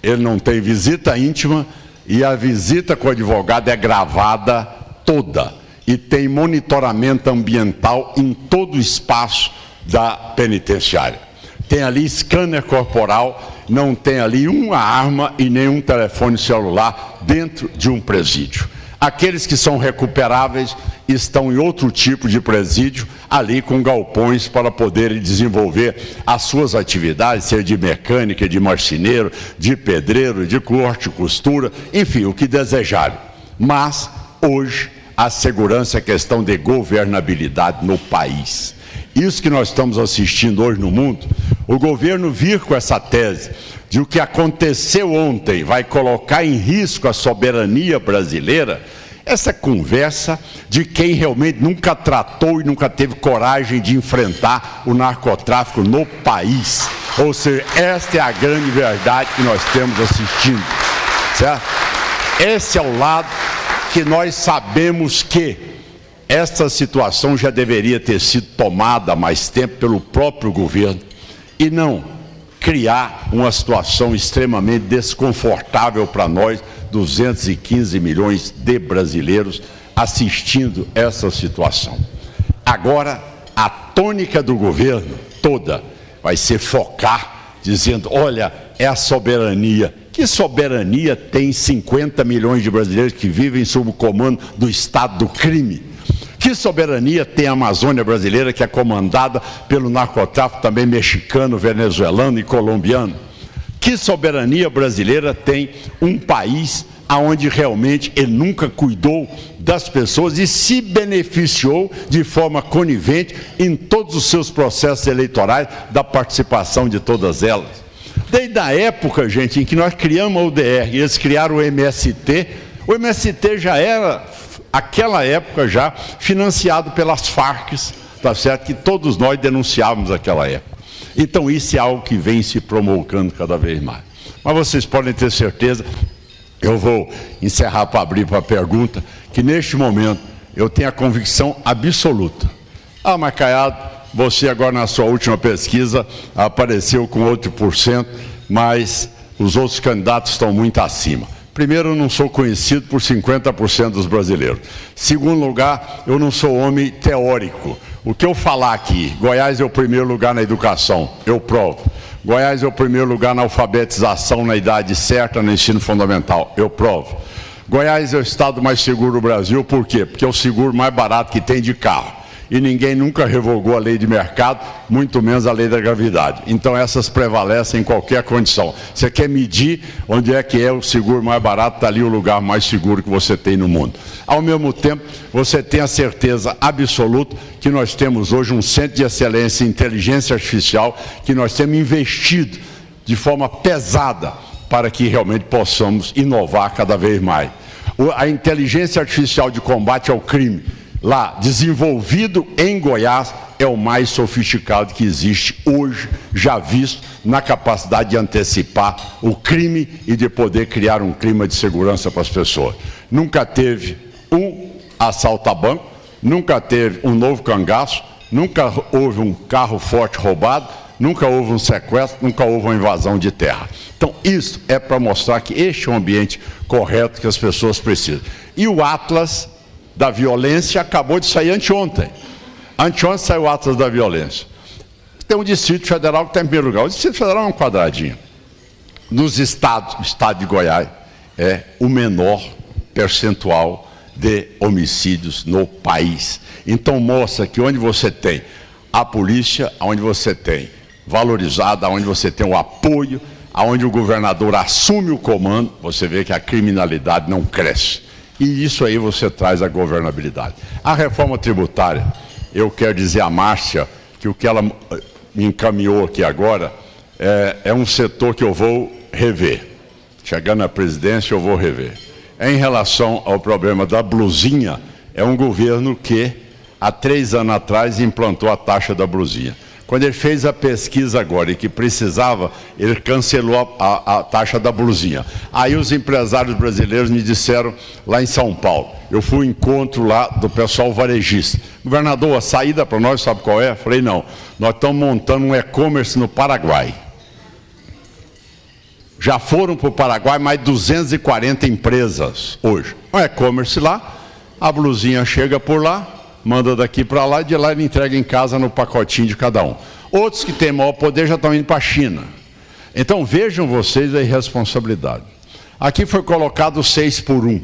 Ele não tem visita íntima e a visita com o advogado é gravada toda. E tem monitoramento ambiental em todo o espaço da penitenciária. Tem ali scanner corporal, não tem ali uma arma e nenhum telefone celular dentro de um presídio. Aqueles que são recuperáveis estão em outro tipo de presídio, ali com galpões para poderem desenvolver as suas atividades, seja de mecânica, de marceneiro, de pedreiro, de corte, costura, enfim, o que desejarem. Mas, hoje, a segurança é questão de governabilidade no país. Isso que nós estamos assistindo hoje no mundo, o governo vir com essa tese de o que aconteceu ontem vai colocar em risco a soberania brasileira, essa conversa de quem realmente nunca tratou e nunca teve coragem de enfrentar o narcotráfico no país. Ou seja, esta é a grande verdade que nós temos assistindo, certo? Esse é o lado que nós sabemos que esta situação já deveria ter sido tomada há mais tempo pelo próprio governo e não criar uma situação extremamente desconfortável para nós, 215 milhões de brasileiros assistindo essa situação. Agora, a tônica do governo toda vai ser focar, dizendo, olha, é a soberania. Que soberania tem 50 milhões de brasileiros que vivem sob o comando do Estado do crime? Que soberania tem a Amazônia brasileira, que é comandada pelo narcotráfico também mexicano, venezuelano e colombiano? Que soberania brasileira tem um país onde realmente ele nunca cuidou das pessoas e se beneficiou de forma conivente em todos os seus processos eleitorais da participação de todas elas? Desde a época, gente, em que nós criamos a UDR e eles criaram o MST já era, aquela época já, financiado pelas Farc, tá certo? Que todos nós denunciávamos naquela época. Então isso é algo que vem se promulgando cada vez mais. Mas vocês podem ter certeza, eu vou encerrar para abrir para a pergunta, que neste momento eu tenho a convicção absoluta. Ah, mas Caiado, você agora na sua última pesquisa apareceu com 8%, mas os outros candidatos estão muito acima. Primeiro, eu não sou conhecido por 50% dos brasileiros. Segundo lugar, eu não sou homem teórico. O que eu falar aqui, Goiás é o primeiro lugar na educação, eu provo. Goiás é o primeiro lugar na alfabetização na idade certa, no ensino fundamental, eu provo. Goiás é o estado mais seguro do Brasil, por quê? Porque é o seguro mais barato que tem de carro. E ninguém nunca revogou a lei de mercado, muito menos a lei da gravidade. Então essas prevalecem em qualquer condição. Você quer medir onde é que é o seguro mais barato, está ali o lugar mais seguro que você tem no mundo. Ao mesmo tempo, você tem a certeza absoluta que nós temos hoje um centro de excelência em inteligência artificial, que nós temos investido de forma pesada para que realmente possamos inovar cada vez mais. A inteligência artificial de combate ao crime, lá, desenvolvido em Goiás, é o mais sofisticado que existe hoje, já visto na capacidade de antecipar o crime e de poder criar um clima de segurança para as pessoas. Nunca teve um assalto a banco, nunca teve um novo cangaço, nunca houve um carro forte roubado, nunca houve um sequestro, nunca houve uma invasão de terra. Então, isso é para mostrar que este é um ambiente correto que as pessoas precisam. E o Atlas da Violência acabou de sair anteontem. Anteontem saiu o Atlas da Violência. Tem um Distrito Federal que está em primeiro lugar. O Distrito Federal é um quadradinho. Nos estados, o estado de Goiás é o menor percentual de homicídios no país. Então mostra que onde você tem a polícia, onde você tem valorizada, onde você tem o apoio, onde o governador assume o comando, você vê que a criminalidade não cresce. E isso aí você traz a governabilidade. A reforma tributária, eu quero dizer a Márcia que o que ela me encaminhou aqui agora é um setor que eu vou rever. Chegando à presidência, eu vou rever. Em relação ao problema da blusinha, é um governo que, há 3 anos atrás, implantou a taxa da blusinha. Quando ele fez a pesquisa agora e que precisava, ele cancelou a taxa da blusinha. Aí os empresários brasileiros me disseram, lá em São Paulo, eu fui ao encontro lá do pessoal varejista. Governador, a saída para nós, sabe qual é? Eu falei, não, nós estamos montando um e-commerce no Paraguai. Já foram para o Paraguai mais 240 empresas hoje. Um e-commerce lá, a blusinha chega por lá, manda daqui para lá e de lá ele entrega em casa no pacotinho de cada um. Outros que têm maior poder já estão indo para a China. Então vejam vocês a irresponsabilidade. Aqui foi colocado 6-1.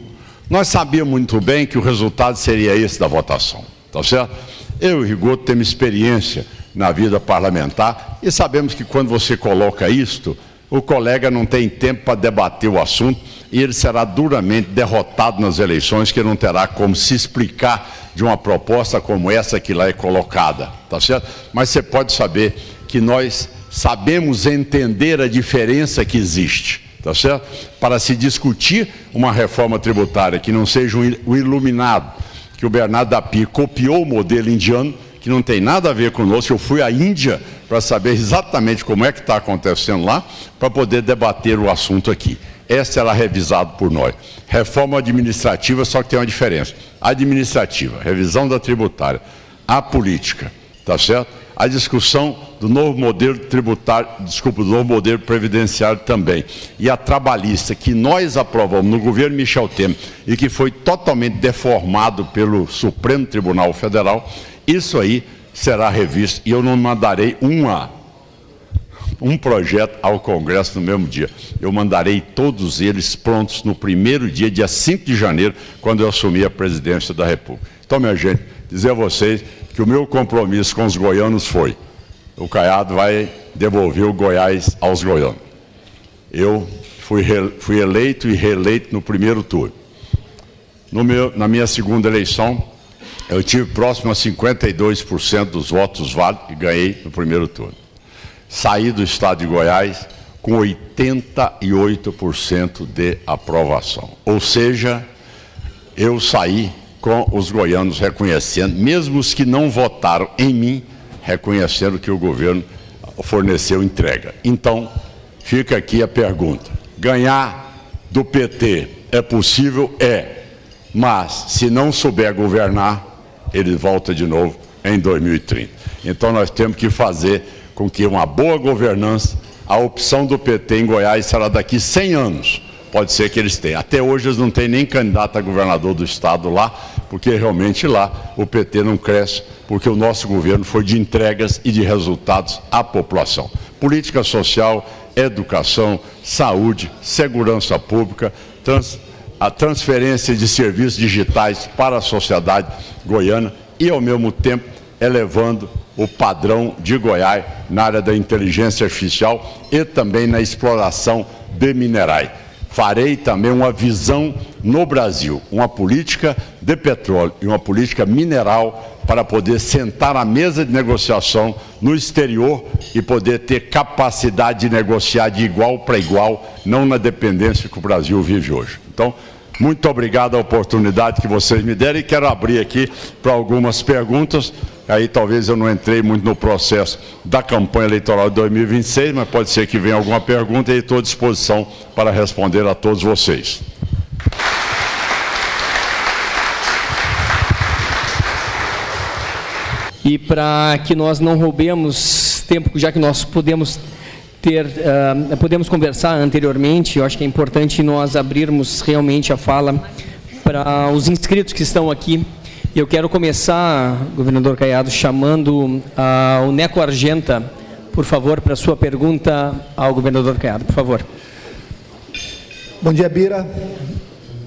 Nós sabíamos muito bem que o resultado seria esse da votação, tá certo? Eu e o Rigoto temos experiência na vida parlamentar e sabemos que quando você coloca isto, o colega não tem tempo para debater o assunto e ele será duramente derrotado nas eleições, que não terá como se explicar de uma proposta como essa que lá é colocada, tá certo? Mas você pode saber que nós sabemos entender a diferença que existe, tá certo? Para se discutir uma reforma tributária que não seja o iluminado, que o Bernardo Dapi copiou o modelo indiano, que não tem nada a ver conosco. Eu fui à Índia para saber exatamente como é que está acontecendo lá, para poder debater o assunto aqui. Essa será revisada por nós. Reforma administrativa, só que tem uma diferença. Administrativa, revisão da tributária, a política, tá certo? A discussão do novo modelo tributário, do novo modelo previdenciário também. E a trabalhista, que nós aprovamos no governo Michel Temer e que foi totalmente deformado pelo Supremo Tribunal Federal, isso aí será revisto e eu não mandarei um projeto ao Congresso no mesmo dia. Eu mandarei todos eles prontos no primeiro dia, dia 5 de janeiro, quando eu assumir a presidência da República. Então, minha gente, dizer a vocês que o meu compromisso com os goianos foi: o Caiado vai devolver o Goiás aos goianos. Eu fui eleito e reeleito no primeiro turno. Na minha segunda eleição, eu tive próximo a 52% dos votos válidos e ganhei no primeiro turno. Saí do estado de Goiás com 88% de aprovação. Ou seja, eu saí com os goianos reconhecendo, mesmo os que não votaram em mim, reconhecendo que o governo forneceu entrega. Então, fica aqui a pergunta: ganhar do PT é possível? É. Mas, se não souber governar, ele volta de novo em 2030. Então nós temos que fazer com que uma boa governança, a opção do PT em Goiás será daqui 100 anos. Pode ser que eles tenham. Até hoje eles não têm nem candidato a governador do estado lá, porque realmente lá o PT não cresce, porque o nosso governo foi de entregas e de resultados à população. Política social, educação, saúde, segurança pública, a transferência de serviços digitais para a sociedade goiana e, ao mesmo tempo, elevando o padrão de Goiás na área da inteligência artificial e também na exploração de minerais. Farei também uma visão no Brasil, uma política de petróleo e uma política mineral para poder sentar à mesa de negociação no exterior e poder ter capacidade de negociar de igual para igual, não na dependência que o Brasil vive hoje. Então, muito obrigado a oportunidade que vocês me deram e quero abrir aqui para algumas perguntas. Aí talvez eu não entrei muito no processo da campanha eleitoral de 2026, mas pode ser que venha alguma pergunta e estou à disposição para responder a todos vocês. E para que nós não roubemos tempo, já que nós podemos podemos conversar anteriormente. Eu acho que é importante nós abrirmos realmente a fala para os inscritos que estão aqui. Eu quero começar, governador Caiado, chamando o Neco Argenta, por favor, para a sua pergunta ao governador Caiado, por favor. Bom dia, Bira.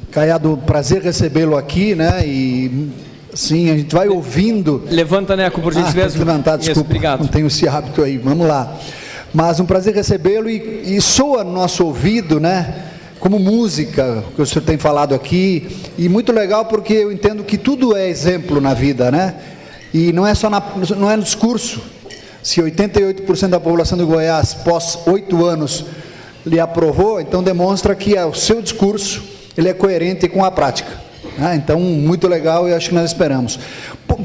Caiado, prazer recebê-lo aqui, né? E sim, a gente vai ouvindo. Levanta, Neco, por gentileza. Levantar, desculpa. Isso, obrigado. Não tenho esse hábito aí. Vamos lá. Mas um prazer recebê-lo e soa no nosso ouvido, né? Como música, que o senhor tem falado aqui, e muito legal porque eu entendo que tudo é exemplo na vida, né? E não é só não é no discurso. Se 88% da população do Goiás, pós 8 anos, lhe aprovou, então demonstra que o seu discurso ele é coerente com a prática. Né? Então, muito legal, e acho que nós esperamos.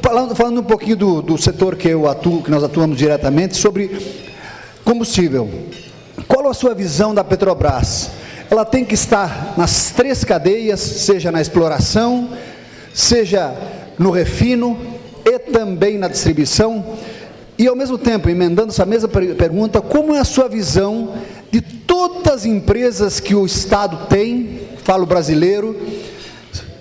Falando um pouquinho do setor que eu atuo, que nós atuamos diretamente, sobre combustível. Qual a sua visão da Petrobras? Ela tem que estar nas 3 cadeias, seja na exploração, seja no refino e também na distribuição. E, ao mesmo tempo, emendando essa mesma pergunta, como é a sua visão de todas as empresas que o Estado tem, falo brasileiro,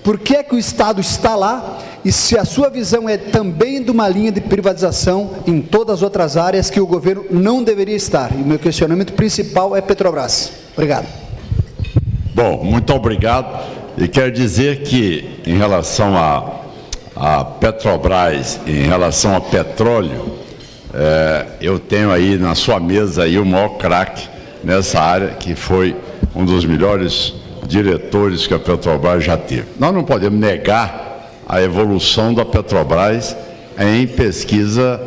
por que é que o Estado está lá, e se a sua visão é também de uma linha de privatização em todas as outras áreas que o governo não deveria estar? E o meu questionamento principal é Petrobras. Obrigado. Bom, muito obrigado. E quero dizer que, em relação a Petrobras, em relação a petróleo, eu tenho aí na sua mesa aí o maior craque nessa área, que foi um dos melhores diretores que a Petrobras já teve. Nós não podemos negar a evolução da Petrobras em pesquisa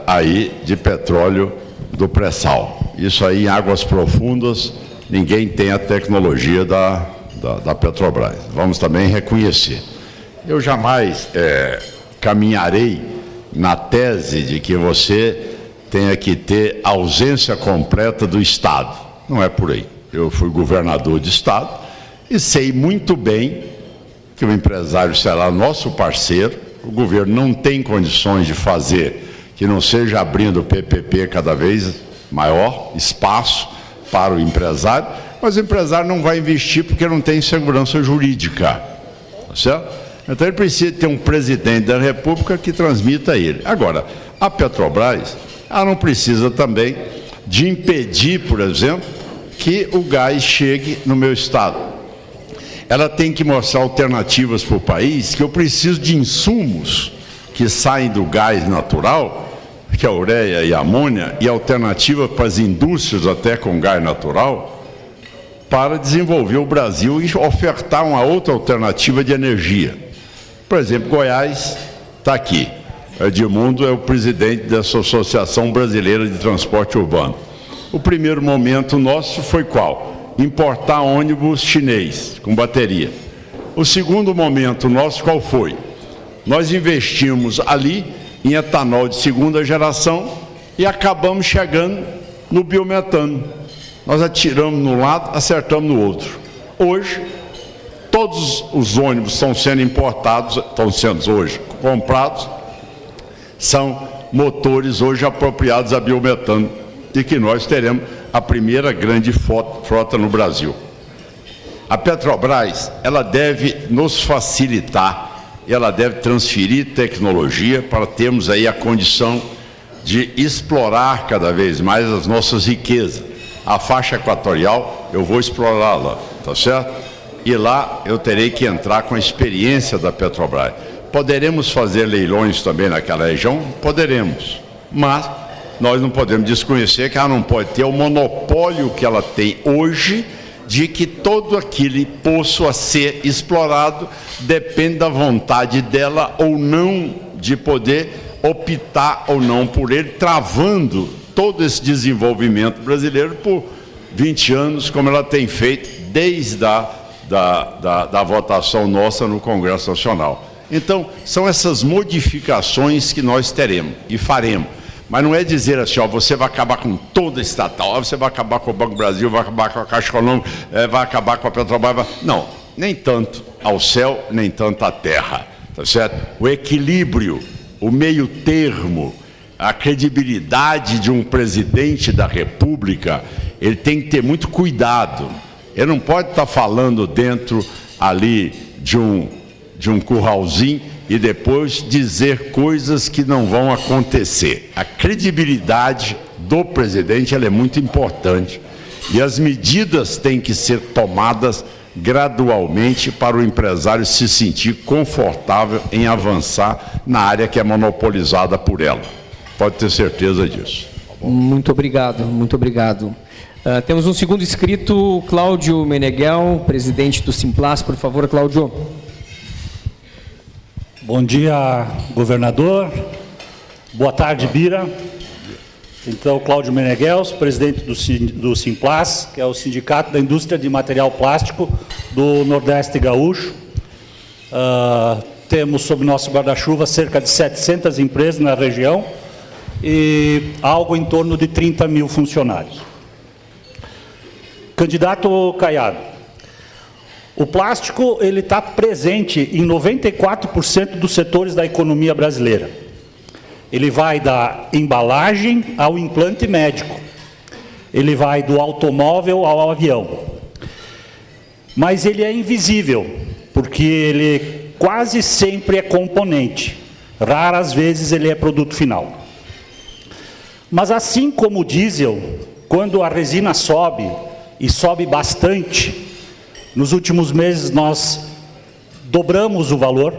aí de petróleo do pré-sal. Isso aí em águas profundas, ninguém tem a tecnologia da Petrobras. Vamos também reconhecer. Eu jamais caminharei na tese de que você tenha que ter ausência completa do Estado. Não é por aí. Eu fui governador de Estado e sei muito bem que o empresário será nosso parceiro. O governo não tem condições de fazer que não seja abrindo o PPP cada vez maior espaço para o empresário, mas o empresário não vai investir porque não tem segurança jurídica, tá certo? Então ele precisa ter um presidente da República que transmita a ele. Agora, a Petrobras, ela não precisa também de impedir, por exemplo, que o gás chegue no meu estado. Ela tem que mostrar alternativas para o país, que eu preciso de insumos que saem do gás natural, que é a ureia e a amônia, e alternativa para as indústrias até com gás natural, para desenvolver o Brasil e ofertar uma outra alternativa de energia. Por exemplo, Goiás está aqui. Edmundo é o presidente dessa Associação Brasileira de Transporte Urbano. O primeiro momento nosso foi qual? Importar ônibus chinês com bateria. O segundo momento nosso qual foi? Nós investimos ali em etanol de segunda geração e acabamos chegando no biometano. Nós atiramos no lado, acertamos no outro. Hoje, todos os ônibus estão sendo importados, estão sendo hoje comprados, são motores hoje apropriados a biometano, e que nós teremos a primeira grande frota no Brasil. A Petrobras, ela deve nos facilitar, ela deve transferir tecnologia para termos aí a condição de explorar cada vez mais as nossas riquezas. A faixa equatorial, eu vou explorar lá, tá certo? E lá eu terei que entrar com a experiência da Petrobras. Poderemos fazer leilões também naquela região? Poderemos, mas nós não podemos desconhecer que ela não pode ter o monopólio que ela tem hoje, de que todo aquele poço a ser explorado depende da vontade dela ou não, de poder optar ou não por ele, travando todo esse desenvolvimento brasileiro por 20 anos, como ela tem feito desde da votação nossa no Congresso Nacional. Então, são essas modificações que nós teremos e faremos. Mas não é dizer assim, ó, você vai acabar com toda a estatal, você vai acabar com o Banco do Brasil, vai acabar com a Caixa Econômica, vai acabar com a Petrobras. Não, nem tanto ao céu, nem tanto à terra, tá certo? O equilíbrio, o meio termo, a credibilidade de um presidente da República, ele tem que ter muito cuidado. Ele não pode estar falando dentro ali de um curralzinho e depois dizer coisas que não vão acontecer. A credibilidade do presidente ela é muito importante e as medidas têm que ser tomadas gradualmente para o empresário se sentir confortável em avançar na área que é monopolizada por ela. Pode ter certeza disso. Muito obrigado, muito obrigado. Temos um segundo inscrito, Cláudio Meneghel, presidente do Simplas. Por favor, Cláudio. Bom dia, governador. Boa tarde, Bira. Então, Cláudio Meneghel, presidente do Simplas, que é o Sindicato da Indústria de Material Plástico do Nordeste Gaúcho. Temos sob nosso guarda-chuva cerca de 700 empresas na região e algo em torno de 30 mil funcionários. Candidato Caiado, o plástico ele está presente em 94% dos setores da economia brasileira. Ele vai da embalagem ao implante médico. Ele vai do automóvel ao avião. Mas ele é invisível, porque ele quase sempre é componente. Raras vezes ele é produto final. Mas assim como o diesel, quando a resina sobe, e sobe bastante, nos últimos meses nós dobramos o valor,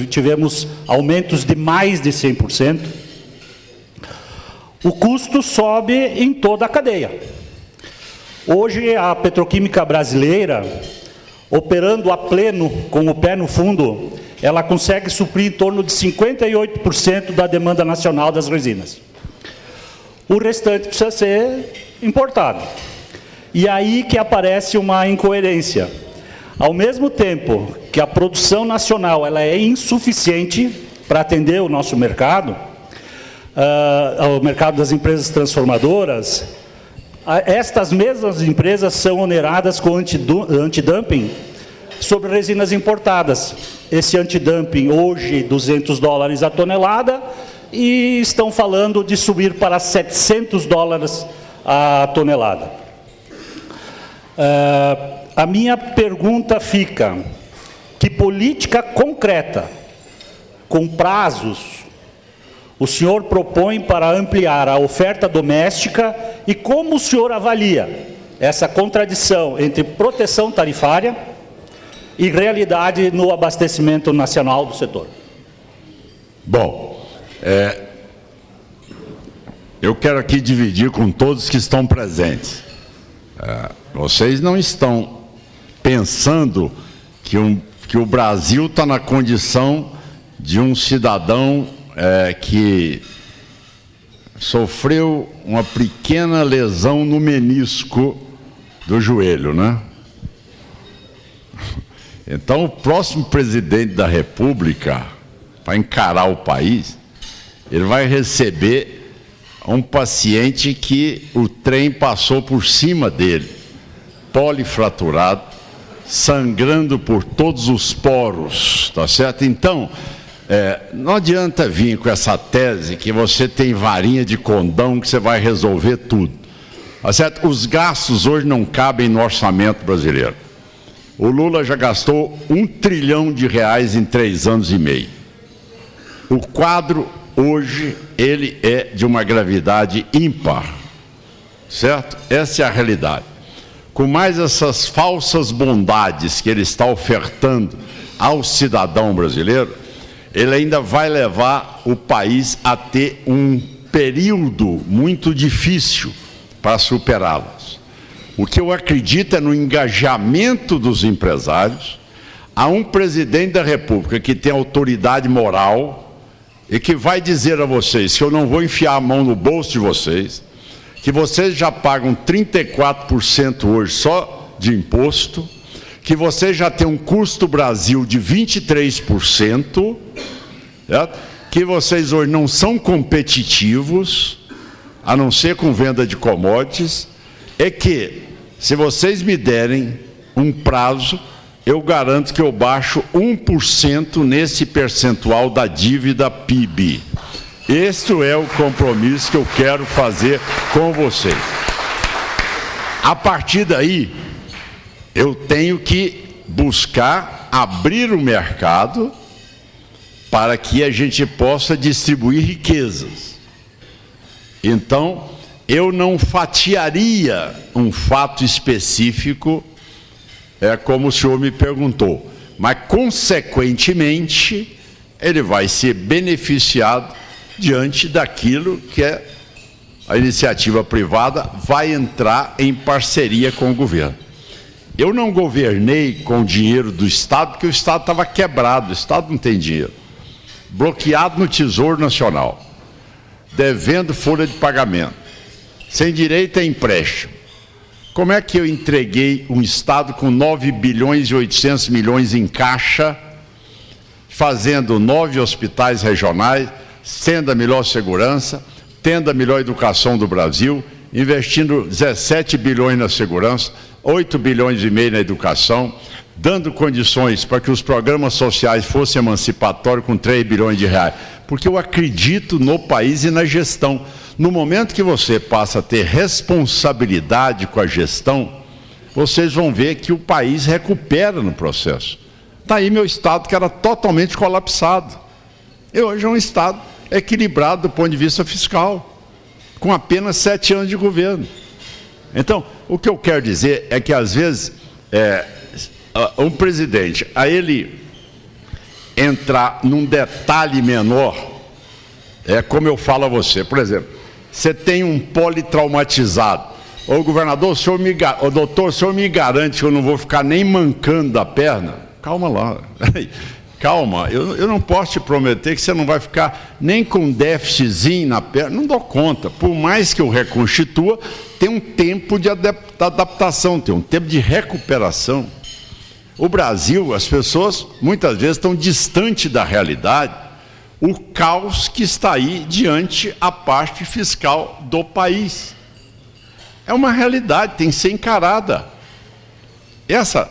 tivemos aumentos de mais de 100%, o custo sobe em toda a cadeia. Hoje a petroquímica brasileira, operando a pleno, com o pé no fundo, ela consegue suprir em torno de 58% da demanda nacional das resinas. O restante precisa ser importado. E aí que aparece uma incoerência. Ao mesmo tempo que a produção nacional ela é insuficiente para atender o nosso mercado, o mercado das empresas transformadoras, estas mesmas empresas são oneradas com antidumping sobre resinas importadas. Esse antidumping hoje $200 a tonelada e estão falando de subir para $700 a tonelada. A minha pergunta fica, que política concreta, com prazos, o senhor propõe para ampliar a oferta doméstica e como o senhor avalia essa contradição entre proteção tarifária e realidade no abastecimento nacional do setor? Bom, eu quero aqui dividir com todos que estão presentes. Vocês não estão pensando que o Brasil está na condição de um cidadão que sofreu uma pequena lesão no menisco do joelho, né? Então, o próximo presidente da República, para encarar o país, ele vai receber um paciente que o trem passou por cima dele, polifraturado, sangrando por todos os poros, tá certo? Então, não adianta vir com essa tese que você tem varinha de condão que você vai resolver tudo, tá certo? Os gastos hoje não cabem no orçamento brasileiro. O Lula já gastou R$1 trilhão em 3 anos e meio. O quadro hoje, ele é de uma gravidade ímpar, certo? Essa é a realidade. Com mais essas falsas bondades que ele está ofertando ao cidadão brasileiro, ele ainda vai levar o país a ter um período muito difícil para superá-las. O que eu acredito é no engajamento dos empresários, a um presidente da República que tem autoridade moral, e que vai dizer a vocês que eu não vou enfiar a mão no bolso de vocês, que vocês já pagam 34% hoje só de imposto, que vocês já têm um custo Brasil de 23%, certo? Que vocês hoje não são competitivos, a não ser com venda de commodities, é que, se vocês me derem um prazo, eu garanto que eu baixo 1% nesse percentual da dívida PIB. Este é o compromisso que eu quero fazer com vocês. A partir daí, eu tenho que buscar abrir o mercado para que a gente possa distribuir riquezas. Então, eu não fatiaria um fato específico, como o senhor me perguntou, mas, consequentemente, ele vai ser beneficiado diante daquilo que a iniciativa privada vai entrar em parceria com o governo. Eu não governei com dinheiro do Estado, porque o Estado estava quebrado, o Estado não tem dinheiro. Bloqueado no Tesouro Nacional, devendo folha de pagamento, sem direito a empréstimo. Como é que eu entreguei um Estado com 9 bilhões e 800 milhões em caixa, fazendo 9 hospitais regionais, tendo a melhor segurança, tendo a melhor educação do Brasil, investindo 17 bilhões na segurança, 8 bilhões e meio na educação, dando condições para que os programas sociais fossem emancipatórios com 3 bilhões de reais? Porque eu acredito no país e na gestão. No momento que você passa a ter responsabilidade com a gestão, vocês vão ver que o país recupera no processo. Está aí meu Estado, que era totalmente colapsado. E hoje é um Estado equilibrado do ponto de vista fiscal, com apenas 7 anos de governo. Então, o que eu quero dizer é que, às vezes, um presidente, a ele entrar num detalhe menor, como eu falo a você, por exemplo, você tem um politraumatizado, ô governador, doutor, o senhor me garante que eu não vou ficar nem mancando da perna? Calma lá, calma, eu não posso te prometer que você não vai ficar nem com um déficitzinho na perna, não dou conta. Por mais que eu reconstitua, tem um tempo de adaptação, tem um tempo de recuperação. O Brasil, as pessoas muitas vezes estão distantes da realidade, o caos que está aí diante a parte fiscal do país. É uma realidade, tem que ser encarada. Essa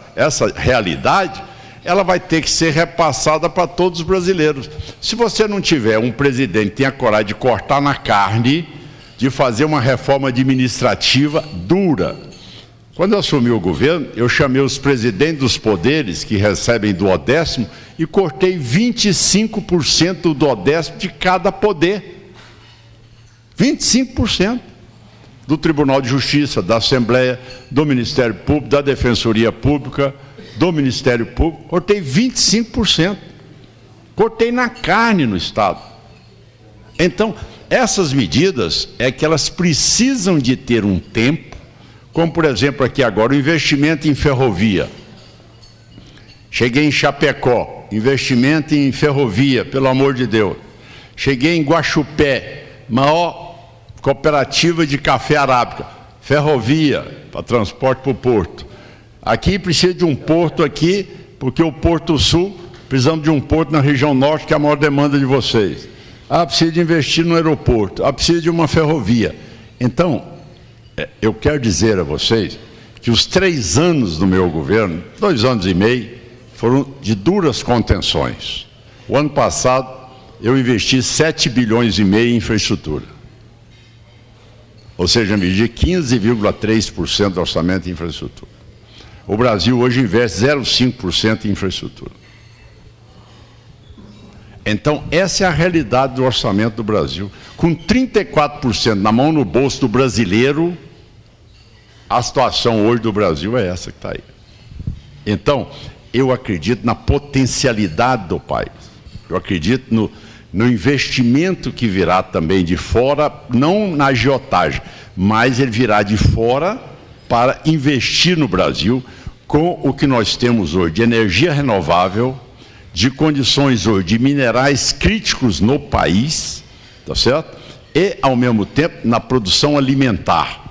realidade, ela vai ter que ser repassada para todos os brasileiros. Se você não tiver um presidente que tenha coragem de cortar na carne, de fazer uma reforma administrativa dura. Quando eu assumi o governo, eu chamei os presidentes dos poderes que recebem duodécimo e cortei 25% do duodécimo de cada poder. 25%. Do Tribunal de Justiça, da Assembleia, do Ministério Público, da Defensoria Pública, do Ministério Público, cortei 25%. Cortei na carne no Estado. Então, essas medidas que elas precisam de ter um tempo, como, por exemplo, aqui agora, o investimento em ferrovia. Cheguei em Chapecó, investimento em ferrovia, pelo amor de Deus. Cheguei em Guaxupé, maior cooperativa de café arábica, ferrovia para transporte para o porto. Aqui precisa de um porto aqui, porque o Porto Sul, precisamos de um porto na região norte, que é a maior demanda de vocês. Precisa de investir no aeroporto, precisa de uma ferrovia. Então, eu quero dizer a vocês que os 3 anos do meu governo, 2 anos e meio, foram de duras contenções. O ano passado, eu investi 7 bilhões e meio em infraestrutura. Ou seja, investi 15,3% do orçamento em infraestrutura. O Brasil hoje investe 0,5% em infraestrutura. Então, essa é a realidade do orçamento do Brasil. Com 34% na mão no bolso do brasileiro, a situação hoje do Brasil é essa que está aí. Então, eu acredito na potencialidade do país. Eu acredito no investimento que virá também de fora, não na agiotagem, mas ele virá de fora para investir no Brasil com o que nós temos hoje de energia renovável, de condições hoje de minerais críticos no país, tá certo? E, ao mesmo tempo, na produção alimentar.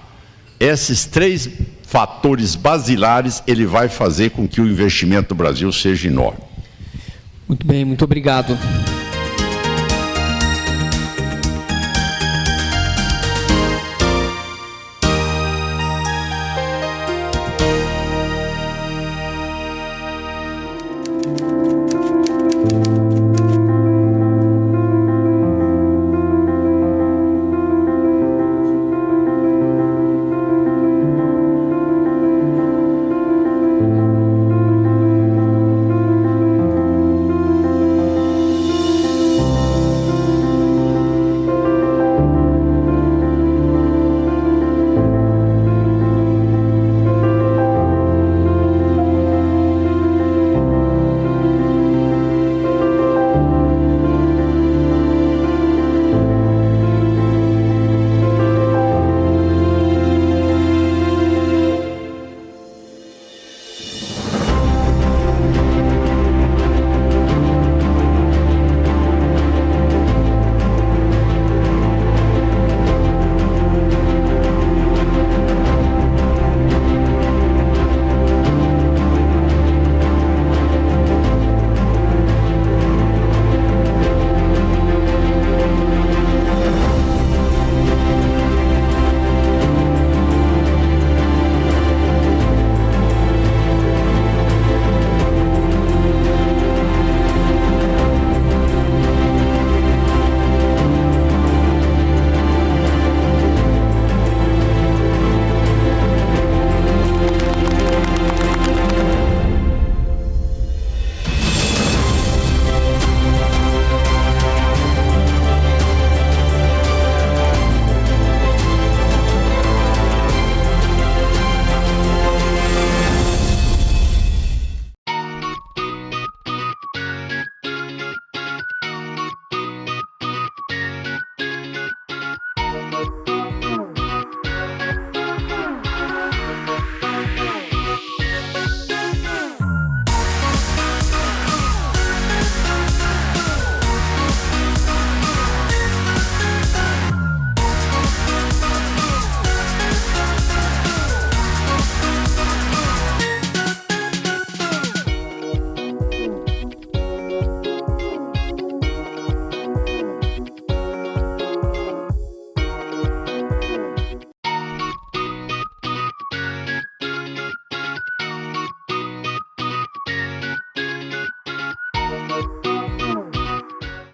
Esses 3 fatores basilares, ele vai fazer com que o investimento do Brasil seja enorme. Muito bem, muito obrigado.